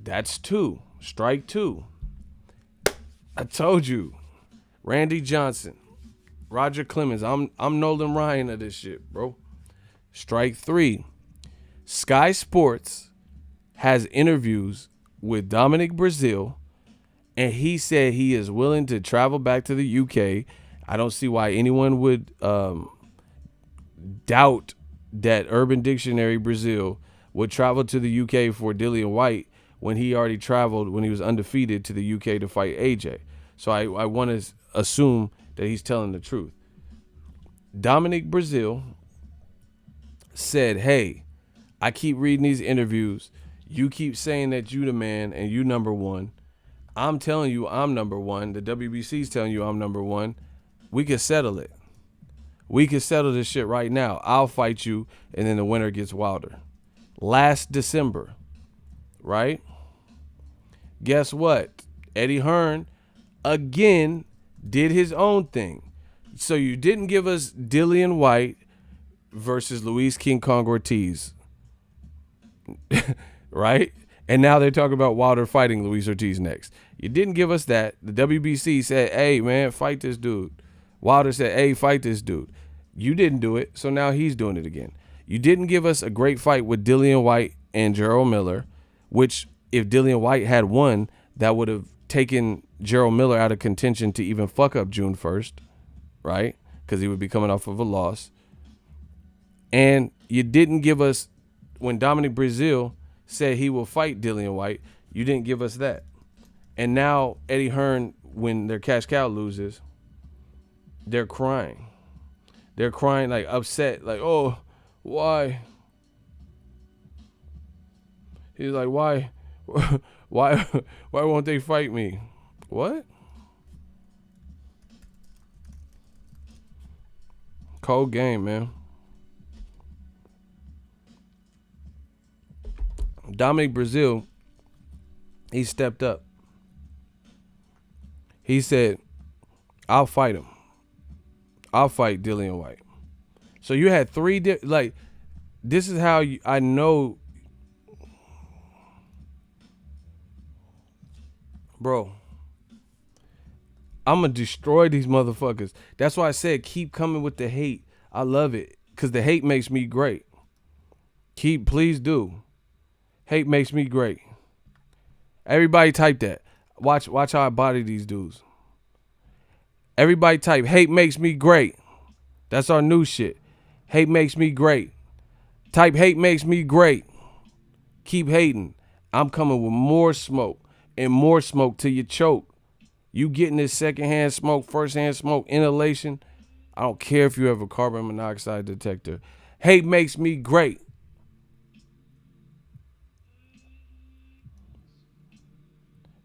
That's two. Strike two. I told you. Randy Johnson, Roger Clemens. I'm Nolan Ryan of this shit, bro. Strike three. Sky Sports has interviews with Dominic Breazeale, and he said he is willing to travel back to the UK. I don't see why anyone would doubt that Urban Dictionary Breazeale would travel to the UK for Dillian White when he already traveled when he was undefeated to the UK to fight AJ. So I want to assume that he's telling the truth. Dominic Breazeale said, hey, I keep reading these interviews. You keep saying that you the man and you number one. I'm telling you I'm number one. The WBC's telling you I'm number one. We can settle it. We can settle this shit right now. I'll fight you, and then the winner gets Wilder. Last December, right? Guess what? Eddie Hearn, again, did his own thing. So you didn't give us Dillian White versus Luis King Kong Ortiz, right? And now they're talking about Wilder fighting Luis Ortiz next. You didn't give us that. The WBC said, hey, man, fight this dude. Wilder said, hey, fight this dude. You didn't do it, so now he's doing it again. You didn't give us a great fight with Dillian White and Gerald Miller, which if Dillian White had won, that would have taken Gerald Miller out of contention to even fuck up June 1st, right? Because he would be coming off of a loss. And you didn't give us, when Dominic Breazeale said he will fight Dillian White, you didn't give us that. And now Eddie Hearn, when their cash cow loses, they're crying. They're crying, like upset, like, oh, why? He's like, why won't they fight me? What? Cold game, man. Dominic Breazeale, he stepped up. He said, I'll fight him. I'll fight Dillian White. So you had three, this is how I know, bro, I'm going to destroy these motherfuckers. That's why I said keep coming with the hate. I love it because the hate makes me great. Please do. Hate makes me great. Everybody type that. Watch how I body these dudes. Everybody type, hate makes me great. That's our new shit. Hate makes me great. Type hate makes me great. Keep hating. I'm coming with more smoke and more smoke till you choke. You getting this secondhand smoke, firsthand smoke, inhalation. I don't care if you have a carbon monoxide detector. Hate makes me great.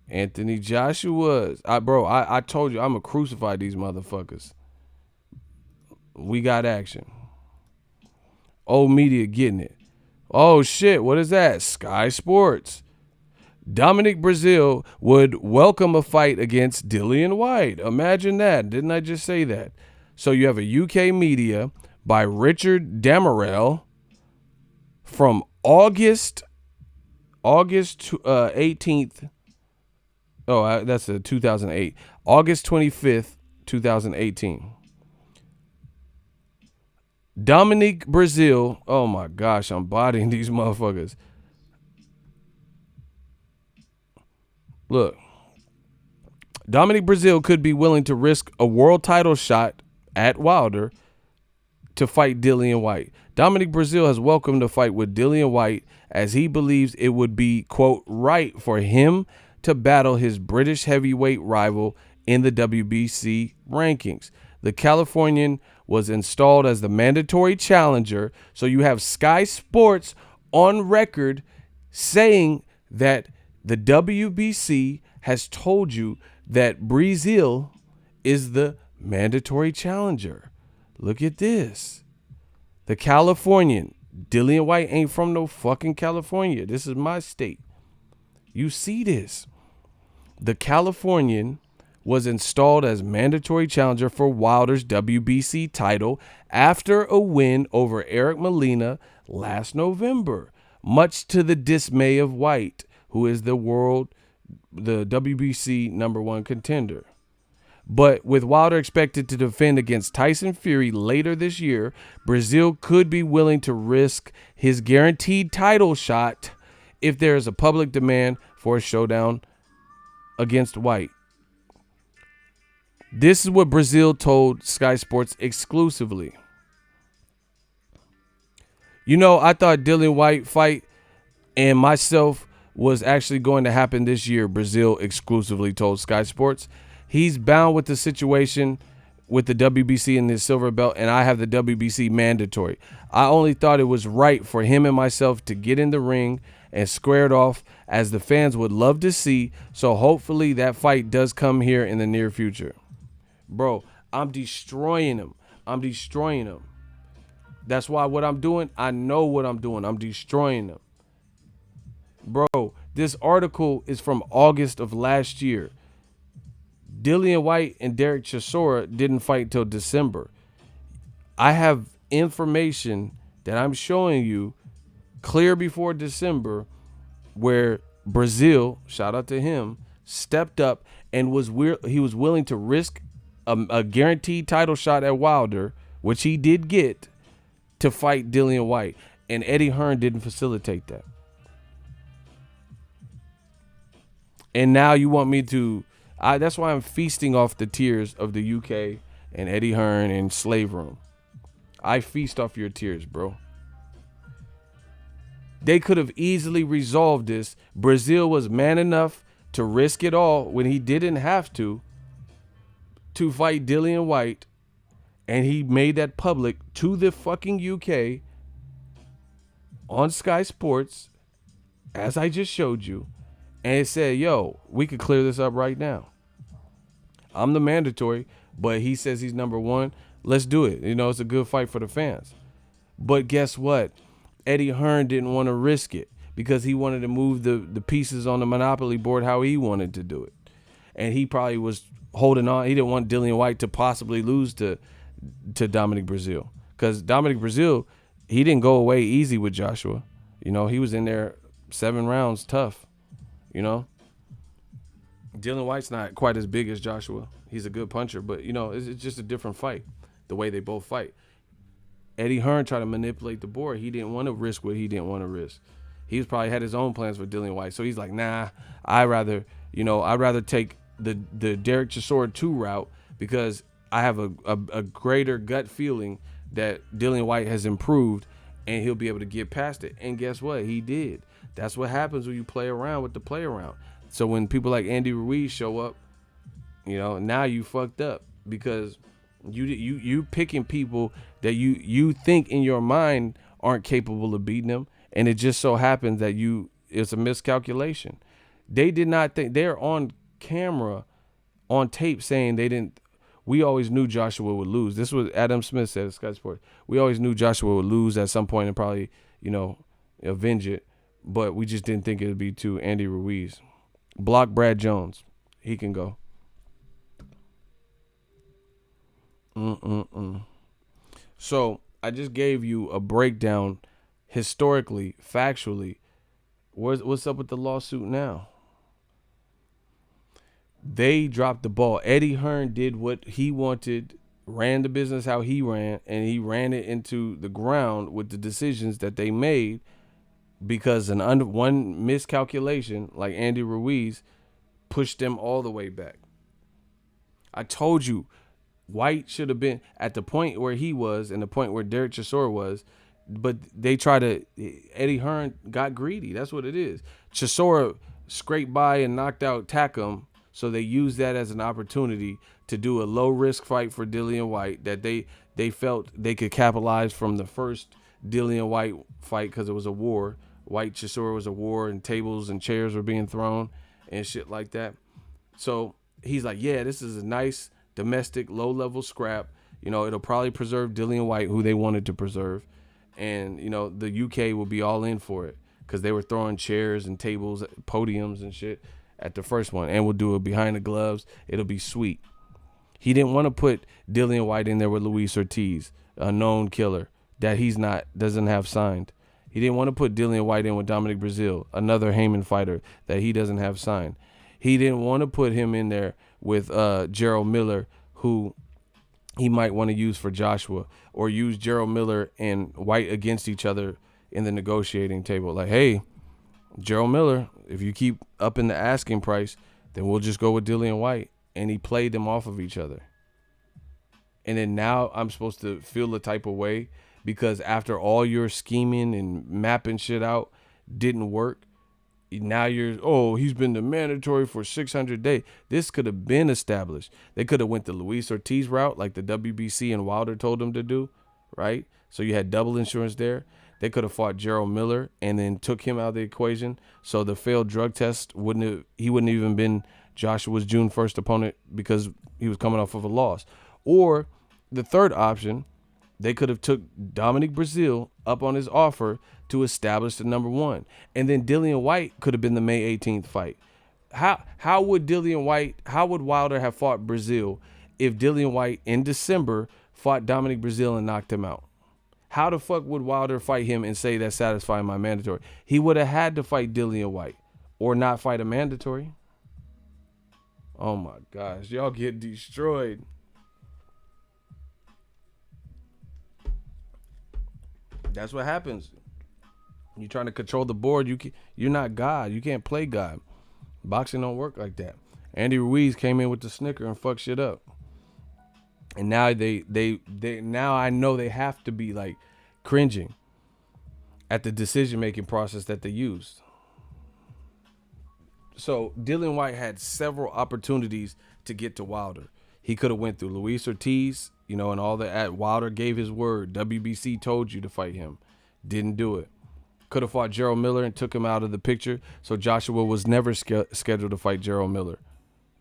Anthony Joshua's. I told you I'm going to crucify these motherfuckers. We got action. Old media getting it. Oh shit, what is that? Sky Sports. Dominic Brazil would welcome a fight against Dillian White. Imagine that. Didn't I just say that? So you have a UK media by Richard Damerel from August 18th. Oh, that's a 2008. August 25th, 2018. Dominic Brazil. Oh my gosh, I'm bodying these motherfuckers. Look, Dominic Brazil could be willing to risk a world title shot at Wilder to fight Dillian White. Dominic Brazil has welcomed a fight with Dillian White as he believes it would be, quote, right for him to battle his British heavyweight rival in the WBC rankings. The Californian was installed as the mandatory challenger, so you have Sky Sports on record saying that the WBC has told you that Brazil is the mandatory challenger. Look at this. The Californian, Dillian White ain't from no fucking California. This is my state. You see this. The Californian was installed as mandatory challenger for Wilder's WBC title after a win over Eric Molina last November, much to the dismay of White, who is the WBC #1 contender. But with Wilder expected to defend against Tyson Fury later this year, Brazil could be willing to risk his guaranteed title shot if there is a public demand for a showdown against White. This is what Brazil told Sky Sports exclusively. You know, I thought Dillian White fight and myself was actually going to happen this year, Brazil exclusively told Sky Sports. He's bound with the situation with the WBC and his silver belt, and I have the WBC mandatory. I only thought it was right for him and myself to get in the ring and square it off, as the fans would love to see, so hopefully that fight does come here in the near future. Bro, I'm destroying him. That's why what I'm doing, I know what I'm doing. I'm destroying him. Bro, this article is from August of last year. Dillian White and Derek Chisora didn't fight till December. I have information that I'm showing you clear before December where Brazil, shout out to him, stepped up and he was willing to risk a guaranteed title shot at Wilder, which he did get, to fight Dillian White. And Eddie Hearn didn't facilitate that. And now you want me to... that's why I'm feasting off the tears of the UK and Eddie Hearn and Slave Room. I feast off your tears, bro. They could have easily resolved this. Brazil was man enough to risk it all when he didn't have to fight Dillian White. And he made that public to the fucking UK on Sky Sports, as I just showed you. And it said, yo, we could clear this up right now. I'm the mandatory, but he says he's #1. Let's do it. You know, it's a good fight for the fans. But guess what? Eddie Hearn didn't want to risk it because he wanted to move the pieces on the Monopoly board how he wanted to do it. And he probably was holding on. He didn't want Dillian White to possibly lose to Dominic Brazil. Because Dominic Brazil, he didn't go away easy with Joshua. You know, he was in there 7 rounds tough. You know, Dillian White's not quite as big as Joshua. He's a good puncher, but, you know, it's just a different fight, the way they both fight. Eddie Hearn tried to manipulate the board. He didn't want to risk what he didn't want to risk. He's probably had his own plans for Dillian White. So he's like, nah, I'd rather I'd rather take the Derek Chisora 2 route because I have a greater gut feeling that Dillian White has improved and he'll be able to get past it. And guess what? He did. That's what happens when you play around with the play around. So when people like Andy Ruiz show up, now you fucked up because you picking people that you think in your mind aren't capable of beating them, and it just so happens that it's a miscalculation. They did not think. They're on camera, on tape, saying they didn't. We always knew Joshua would lose. This was Adam Smith said at Sky Sports. We always knew Joshua would lose at some point and probably avenge it, but we just didn't think it would be to Andy Ruiz. Block Brad Jones. He can go. So I just gave you a breakdown historically, factually. What's up with the lawsuit now? They dropped the ball. Eddie Hearn did what he wanted, ran the business how he ran, and he ran it into the ground with the decisions that they made because one miscalculation, like Andy Ruiz, pushed them all the way back. I told you, White should have been at the point where he was and the point where Derek Chisora was, but Eddie Hearn got greedy. That's what it is. Chisora scraped by and knocked out Takam, so they used that as an opportunity to do a low-risk fight for Dillian White that they felt they could capitalize from the first Dillian White fight because it was a war. White Chisora was a war, and tables and chairs were being thrown and shit like that. So he's like, yeah, this is a nice domestic low-level scrap. It'll probably preserve Dillian White, who they wanted to preserve. And, the UK will be all in for it because they were throwing chairs and tables, podiums and shit at the first one. And we'll do it behind the gloves. It'll be sweet. He didn't want to put Dillian White in there with Luis Ortiz, a known killer that doesn't have signed. He didn't want to put Dillian White in with Dominic Breazeale, another Heyman fighter that he doesn't have signed. He didn't want to put him in there with Gerald Miller, who he might want to use for Joshua, or use Gerald Miller and White against each other in the negotiating table. Like, hey, Gerald Miller, if you keep up in the asking price, then we'll just go with Dillian White. And he played them off of each other. And then now I'm supposed to feel the type of way because after all your scheming and mapping shit out didn't work, now he's been the mandatory for 600 days. This could have been established. They could have went the Luis Ortiz route like the WBC and Wilder told them to do, right? So you had double insurance there. They could have fought Gerald Miller and then took him out of the equation. So the failed drug test wouldn't even been Joshua's June 1st opponent because he was coming off of a loss. Or the third option, they could have took Dominic Breazeale up on his offer to establish the number one. And then Dillian White could have been the May 18th fight. How would Wilder have fought Breazeale if Dillian White in December fought Dominic Breazeale and knocked him out? How the fuck would Wilder fight him and say that's satisfying my mandatory? He would have had to fight Dillian White or not fight a mandatory. Oh my gosh, y'all get destroyed. That's what happens. You're trying to control the board. You're not God. You can't play God. Boxing don't work like that. Andy Ruiz came in with the snicker and fucked shit up. And now they now I know they have to be like cringing at the decision-making process that they used. So Dillian White had several opportunities to get to Wilder. He could have went through Luis Ortiz, and all that. Wilder gave his word. WBC told you to fight him. Didn't do it. Could have fought Gerald Miller and took him out of the picture. So Joshua was never scheduled to fight Gerald Miller,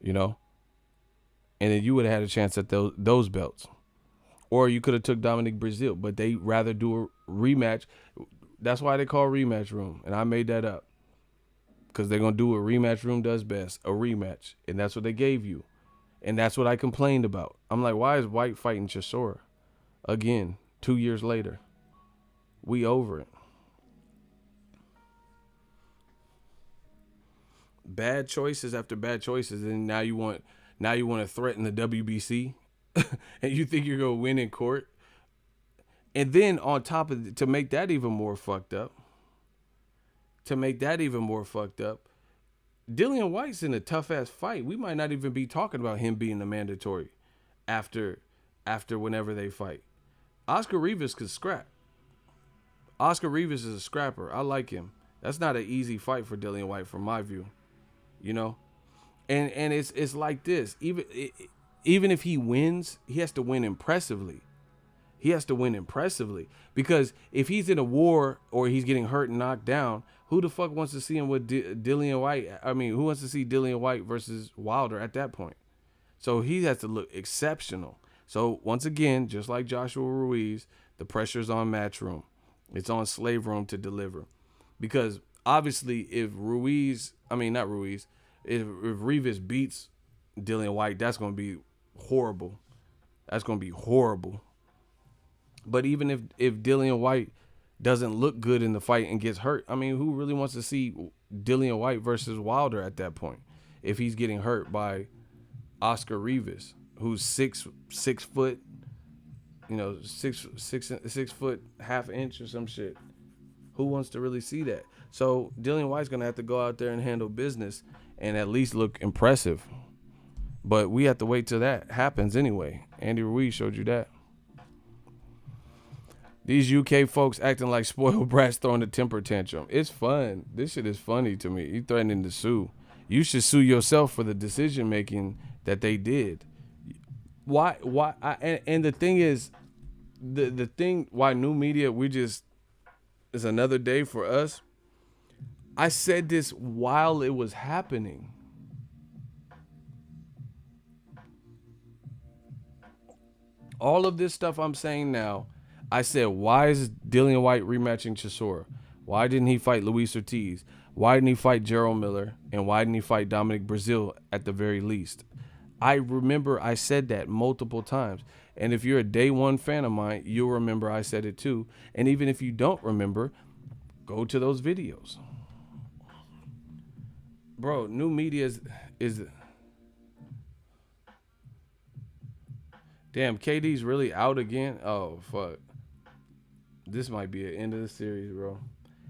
And then you would have had a chance at those belts. Or you could have took Dominic Breazeale, but they rather do a rematch. That's why they call rematch room. And I made that up. Because they're going to do what rematch room does best, a rematch. And that's what they gave you. And that's what I complained about. I'm like, why is White fighting Chisora? Again, 2 years later. We over it. Bad choices after bad choices. And now you want to threaten the WBC? And you think you're going to win in court? And then on top of it, to make that even more fucked up, Dillian White's in a tough ass fight. We might not even be talking about him being the mandatory after whenever they fight. Oscar Rivas could scrap. Oscar Rivas is a scrapper. I like him. That's not an easy fight for Dillian White, from my view. You know, and it's like this. Even if he wins, he has to win impressively. He has to win impressively, because if he's in a war or he's getting hurt and knocked down, who the fuck wants to see him with Dillian White? I mean, who wants to see Dillian White versus Wilder at that point? So he has to look exceptional. So once again, just like Joshua Ruiz, the pressure's on Matchroom. It's on Slave Room to deliver. Because obviously if if Rivas beats Dillian White, that's going to be horrible. That's going to be horrible. But even if Dillian White doesn't look good in the fight and gets hurt, I mean, who really wants to see Dillian White versus Wilder at that point if he's getting hurt by Oscar Rivas, who's six foot, six foot half inch or some shit? Who wants to really see that? So Dillian White's gonna have to go out there and handle business and at least look impressive. But we have to wait till that happens anyway. Andy Ruiz showed you that. These UK folks acting like spoiled brats throwing a temper tantrum. It's fun. This shit is funny to me. You threatening to sue. You should sue yourself for the decision making that they did. Why? And the thing is, the thing why new media, it's another day for us. I said this while it was happening. All of this stuff I'm saying now, I said, why is Dillian White rematching Chisora? Why didn't he fight Luis Ortiz? Why didn't he fight Gerald Miller? And why didn't he fight Dominic Breazeale at the very least? I remember I said that multiple times. And if you're a day one fan of mine, you'll remember I said it too. And even if you don't remember, go to those videos. Bro, new media is damn, KD's really out again? Oh, fuck. This might be the end of the series, bro.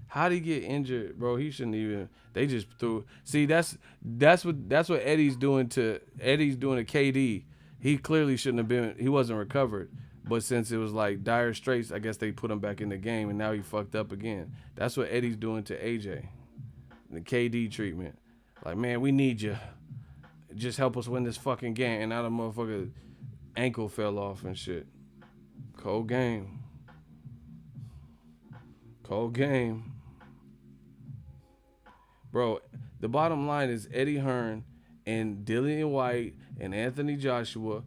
How'd he get injured, bro? He shouldn't even. They just threw. See, that's what Eddie's doing to KD. He clearly shouldn't have been. He wasn't recovered. But since it was like dire straits, I guess they put him back in the game, and now he fucked up again. That's what Eddie's doing to AJ. The KD treatment. Like, man, we need you. Just help us win this fucking game. And now the motherfucker ankle fell off and shit. Cold game. Cold game. Bro, the bottom line is Eddie Hearn and Dillian White and Anthony Joshua,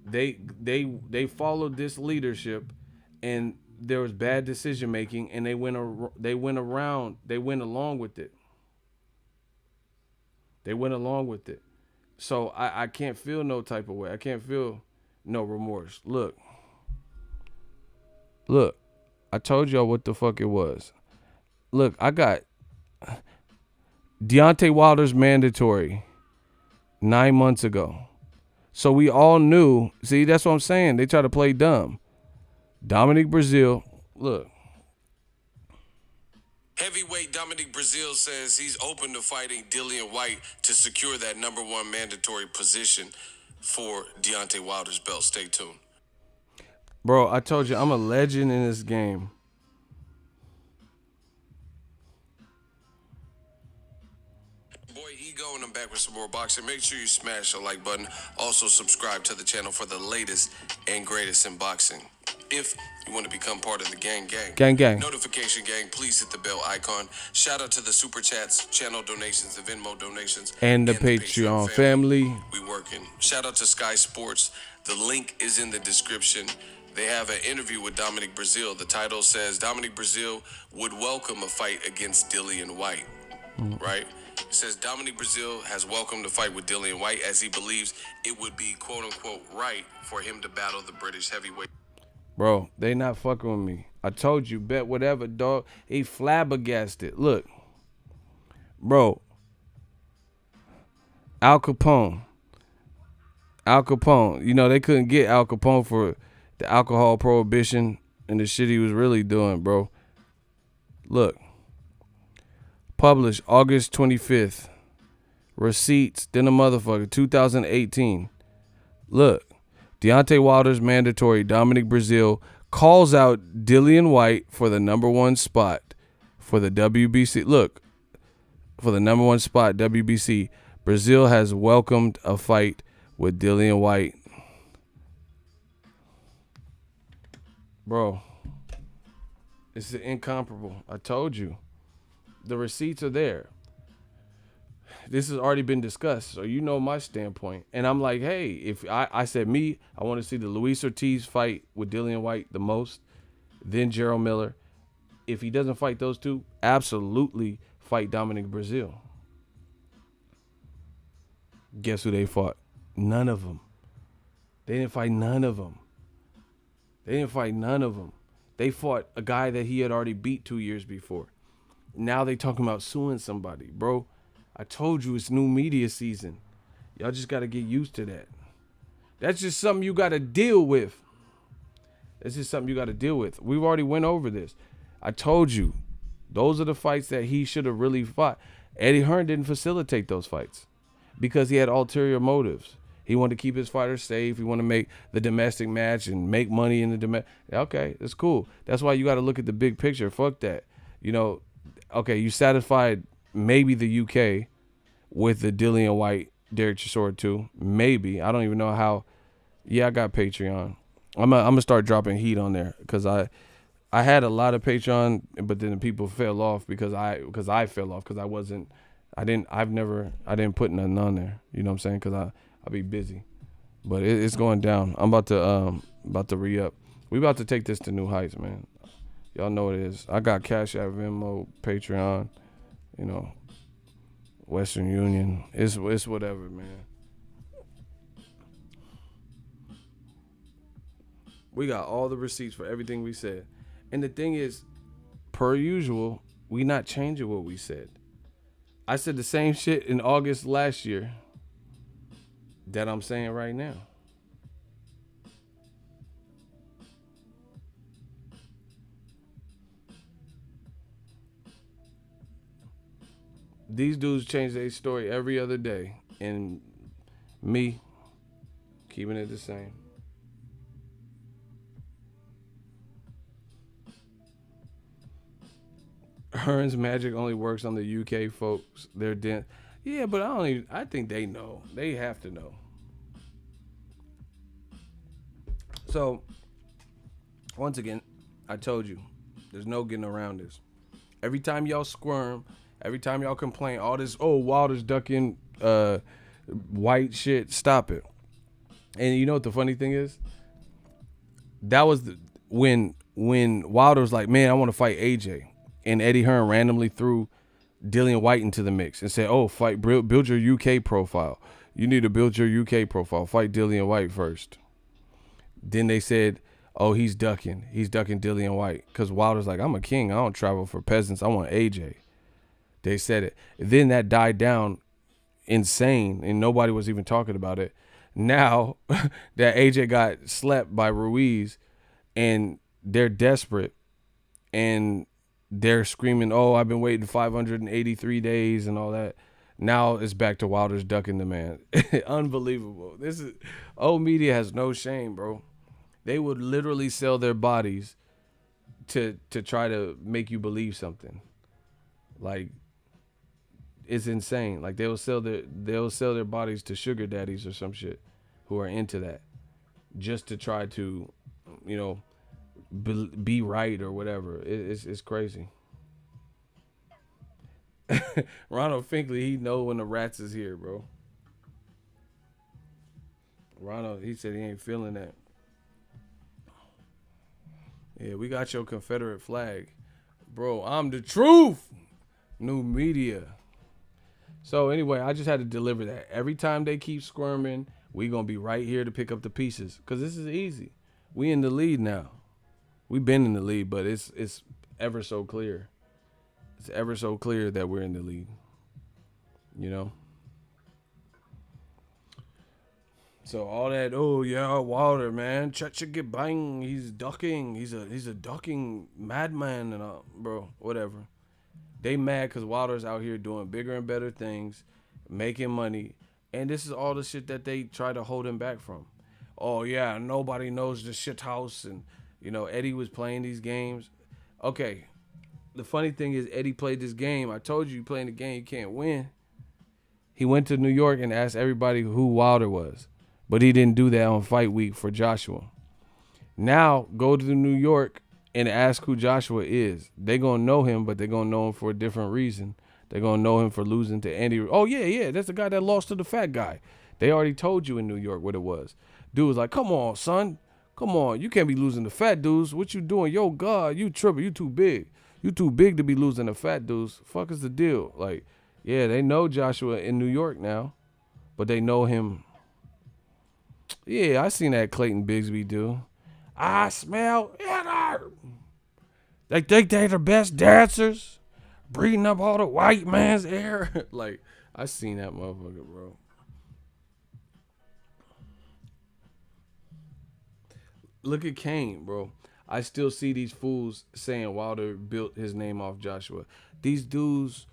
they followed this leadership, and there was bad decision making, and they went along with it. They went along with it. So I can't feel no type of way. I can't feel no remorse. Look, I told y'all what the fuck it was. Look, I got Deontay Wilder's mandatory 9 months ago. So we all knew. See, that's what I'm saying. They try to play dumb. Dominic Breazeale, look. Heavyweight Dominic Breazeale says he's open to fighting Dillian White to secure that number one mandatory position for Deontay Wilder's belt. Stay tuned. Bro, I told you, I'm a legend in this game. Boy, Ego, and I'm back with some more boxing. Make sure you smash the like button. Also, subscribe to the channel for the latest and greatest in boxing. If you want to become part of the gang, notification gang, please hit the bell icon. Shout out to the super chats, channel donations, the Venmo donations, and the Patreon family. We working. Shout out to Sky Sports. The link is in the description. They have an interview with Dominic Breazeale. The title says Dominic Breazeale would welcome a fight against Dillian White. Right? It says Dominic Breazeale has welcomed a fight with Dillian White as he believes it would be quote unquote right for him to battle the British heavyweight. Bro, they not fucking with me. I told you, bet whatever, dog. He flabbergasted. Look, bro. Al Capone. You know, they couldn't get Al Capone for the alcohol prohibition and the shit he was really doing, bro. Look. Published August 25th. receipts than a motherfucker. 2018. Look, Deontay Wilder's mandatory. Dominic Breazeale calls out Dillian White for the number one spot for the WBC. Look, for the number one spot, WBC. Breazeale has welcomed a fight with Dillian White. Bro, it's incomparable. I told you. The receipts are there. This has already been discussed, so you know my standpoint. And I'm like, hey, if I said I want to see the Luis Ortiz fight with Dillian White the most, then Gerald Miller. If he doesn't fight those two, absolutely fight Dominic Breazeale. Guess who they fought? None of them. They didn't fight none of them. They fought a guy that he had already beat 2 years before. Now they talking about suing somebody, bro. I told you it's new media season. Y'all just got to get used to that. That's just something you got to deal with. We've already went over this. I told you, those are the fights that he should have really fought. Eddie Hearn didn't facilitate those fights because he had ulterior motives. He wanted to keep his fighters safe. He wanted to make the domestic match and make money in the domestic. Okay, that's cool. That's why you got to look at the big picture. Fuck that. Okay, you satisfied maybe the UK with the Dillian White, Derek Chisora too. Maybe. I don't even know how. Yeah, I got Patreon. I'm gonna start dropping heat on there because I had a lot of Patreon, but then the people fell off because I fell off because I didn't put nothing on there. You know what I'm saying? Because I be busy, but it's going down. I'm about to re-up. We about to take this to new heights, man. Y'all know what it is. I got Cash App, Venmo, Patreon, Western Union. It's whatever, man. We got all the receipts for everything we said. And the thing is, per usual, we not changing what we said. I said the same shit in August last year that I'm saying right now. These dudes change their story every other day. And me, keeping it the same. Hearn's magic only works on the UK folks. They're dense. Yeah, but I think they know. They have to know. So, once again, I told you, there's no getting around this. Every time y'all squirm, every time y'all complain, all this, Wilder's ducking White shit, stop it. And you know what the funny thing is? That was when Wilder was like, man, I want to fight AJ. And Eddie Hearn randomly threw Dillian White into the mix and said, build your UK profile. You need to build your UK profile. Fight Dillian White first. Then they said, he's ducking Dillian White. Because Wilder's like, I'm a king. I don't travel for peasants. I want AJ. They said it. Then that died down insane, and nobody was even talking about it. Now that AJ got slept by Ruiz, and they're desperate, and they're screaming, I've been waiting 583 days and all that. Now it's back to Wilder's ducking the man. Unbelievable. Media has no shame, bro. They would literally sell their bodies to try to make you believe something. Like, it's insane. Like, they'll sell their bodies to sugar daddies or some shit who are into that, just to try to, be right or whatever. It's crazy. Ronald Finkley, he know when the rats is here, bro. Ronald, he said he ain't feeling that. Yeah, we got your Confederate flag. Bro, I'm the truth. New media. So anyway, I just had to deliver that. Every time they keep squirming, we going to be right here to pick up the pieces. Because this is easy. We in the lead now. We've been in the lead, but it's ever so clear. It's ever so clear that we're in the lead. So all that, Wilder, man, get bang, he's ducking, he's a ducking madman, and bro, whatever. They mad because Wilder's out here doing bigger and better things, making money, and this is all the shit that they try to hold him back from. Oh yeah, nobody knows the shit house, and Eddie was playing these games. Okay, the funny thing is Eddie played this game. I told you playing the game you can't win. He went to New York and asked everybody who Wilder was, but he didn't do that on fight week for Joshua. Now go to New York and ask who Joshua is. They're gonna know him, but they're gonna know him for a different reason. They're gonna know him for losing to Andy. Oh yeah, that's the guy that lost to the fat guy. They already told you in New York what it was. Dude was like, "Come on, son, come on, you can't be losing to fat dudes. What you doing? Yo, God, you tripping? You too big. You too big to be losing to fat dudes. Fuck is the deal? Like, yeah, they know Joshua in New York now, but they know him. Yeah, I seen that Clayton Bigsby do. I smell it. They think they the best dancers, breathing up all the white man's air. Like, I seen that motherfucker, bro. Look at Kane, bro. I still see these fools saying Wilder built his name off Joshua. These dudes,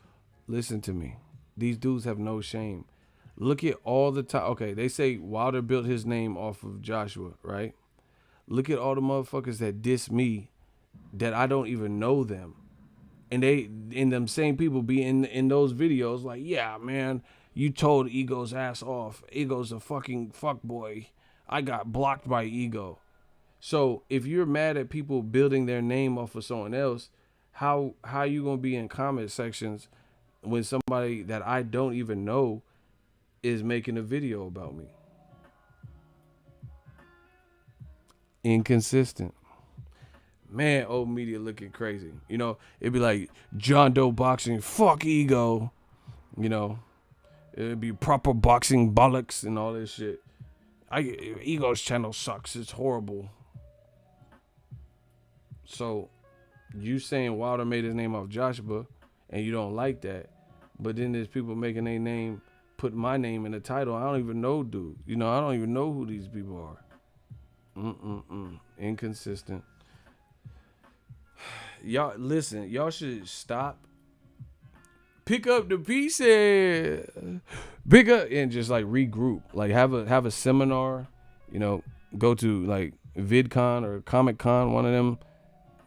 listen to me. These dudes have no shame. Look at all the time. Okay, they say Wilder built his name off of Joshua, right? Look at all the motherfuckers that diss me that I don't even know them. And them same people be in those videos like, yeah, man, you told Ego's ass off. Ego's a fucking fuckboy. I got blocked by Ego. So if you're mad at people building their name off of someone else, how you gonna be in comment sections when somebody that I don't even know is making a video about me? Inconsistent. Man, old media looking crazy. It'd be like John Doe boxing, fuck Ego. It'd be proper boxing bollocks and all this shit. Ego's channel sucks. It's horrible. So you saying Wilder made his name off Joshua and you don't like that, but then there's people making their name, put my name in the title. I don't even know, dude. I don't even know who these people are. Inconsistent. Y'all listen, y'all should stop. Pick up the pieces. Pick up and just like regroup. Like have a seminar, go to like VidCon or Comic Con, one of them.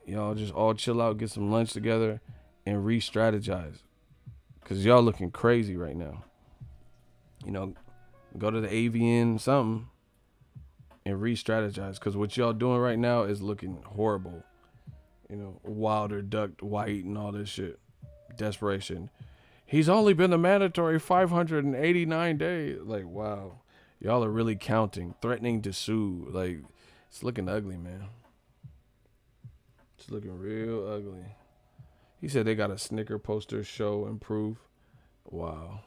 Y'all just all chill out, get some lunch together, and re-strategize. Cause y'all looking crazy right now. Go to the AVN something and re-strategize. Cause what y'all doing right now is looking horrible. Wilder ducked White and all this shit. Desperation. He's only been the mandatory 589 days. Like, wow. Y'all are really counting, threatening to sue. Like, it's looking ugly, man. It's looking real ugly. He said they got a Snicker poster show and proof. Wow.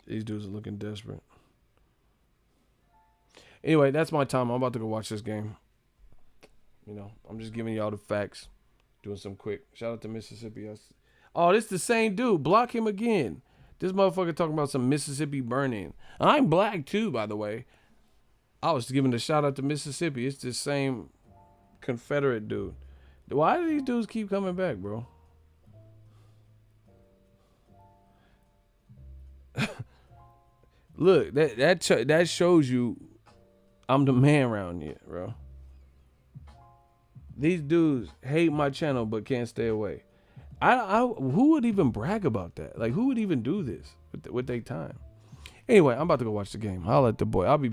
These dudes are looking desperate. Anyway, that's my time. I'm about to go watch this game. I'm just giving y'all the facts. Doing some quick. Shout out to Mississippi. Oh, this the same dude. Block him again. This motherfucker talking about some Mississippi burning. I'm black too, by the way. I was giving a shout out to Mississippi. It's the same Confederate dude. Why do these dudes keep coming back, bro? Look, that shows you I'm the man around here, bro. These dudes hate my channel but can't stay away. Who would even brag about that? Like, who would even do this with their time? Anyway, I'm about to go watch the game. I'll let the boy. I'll be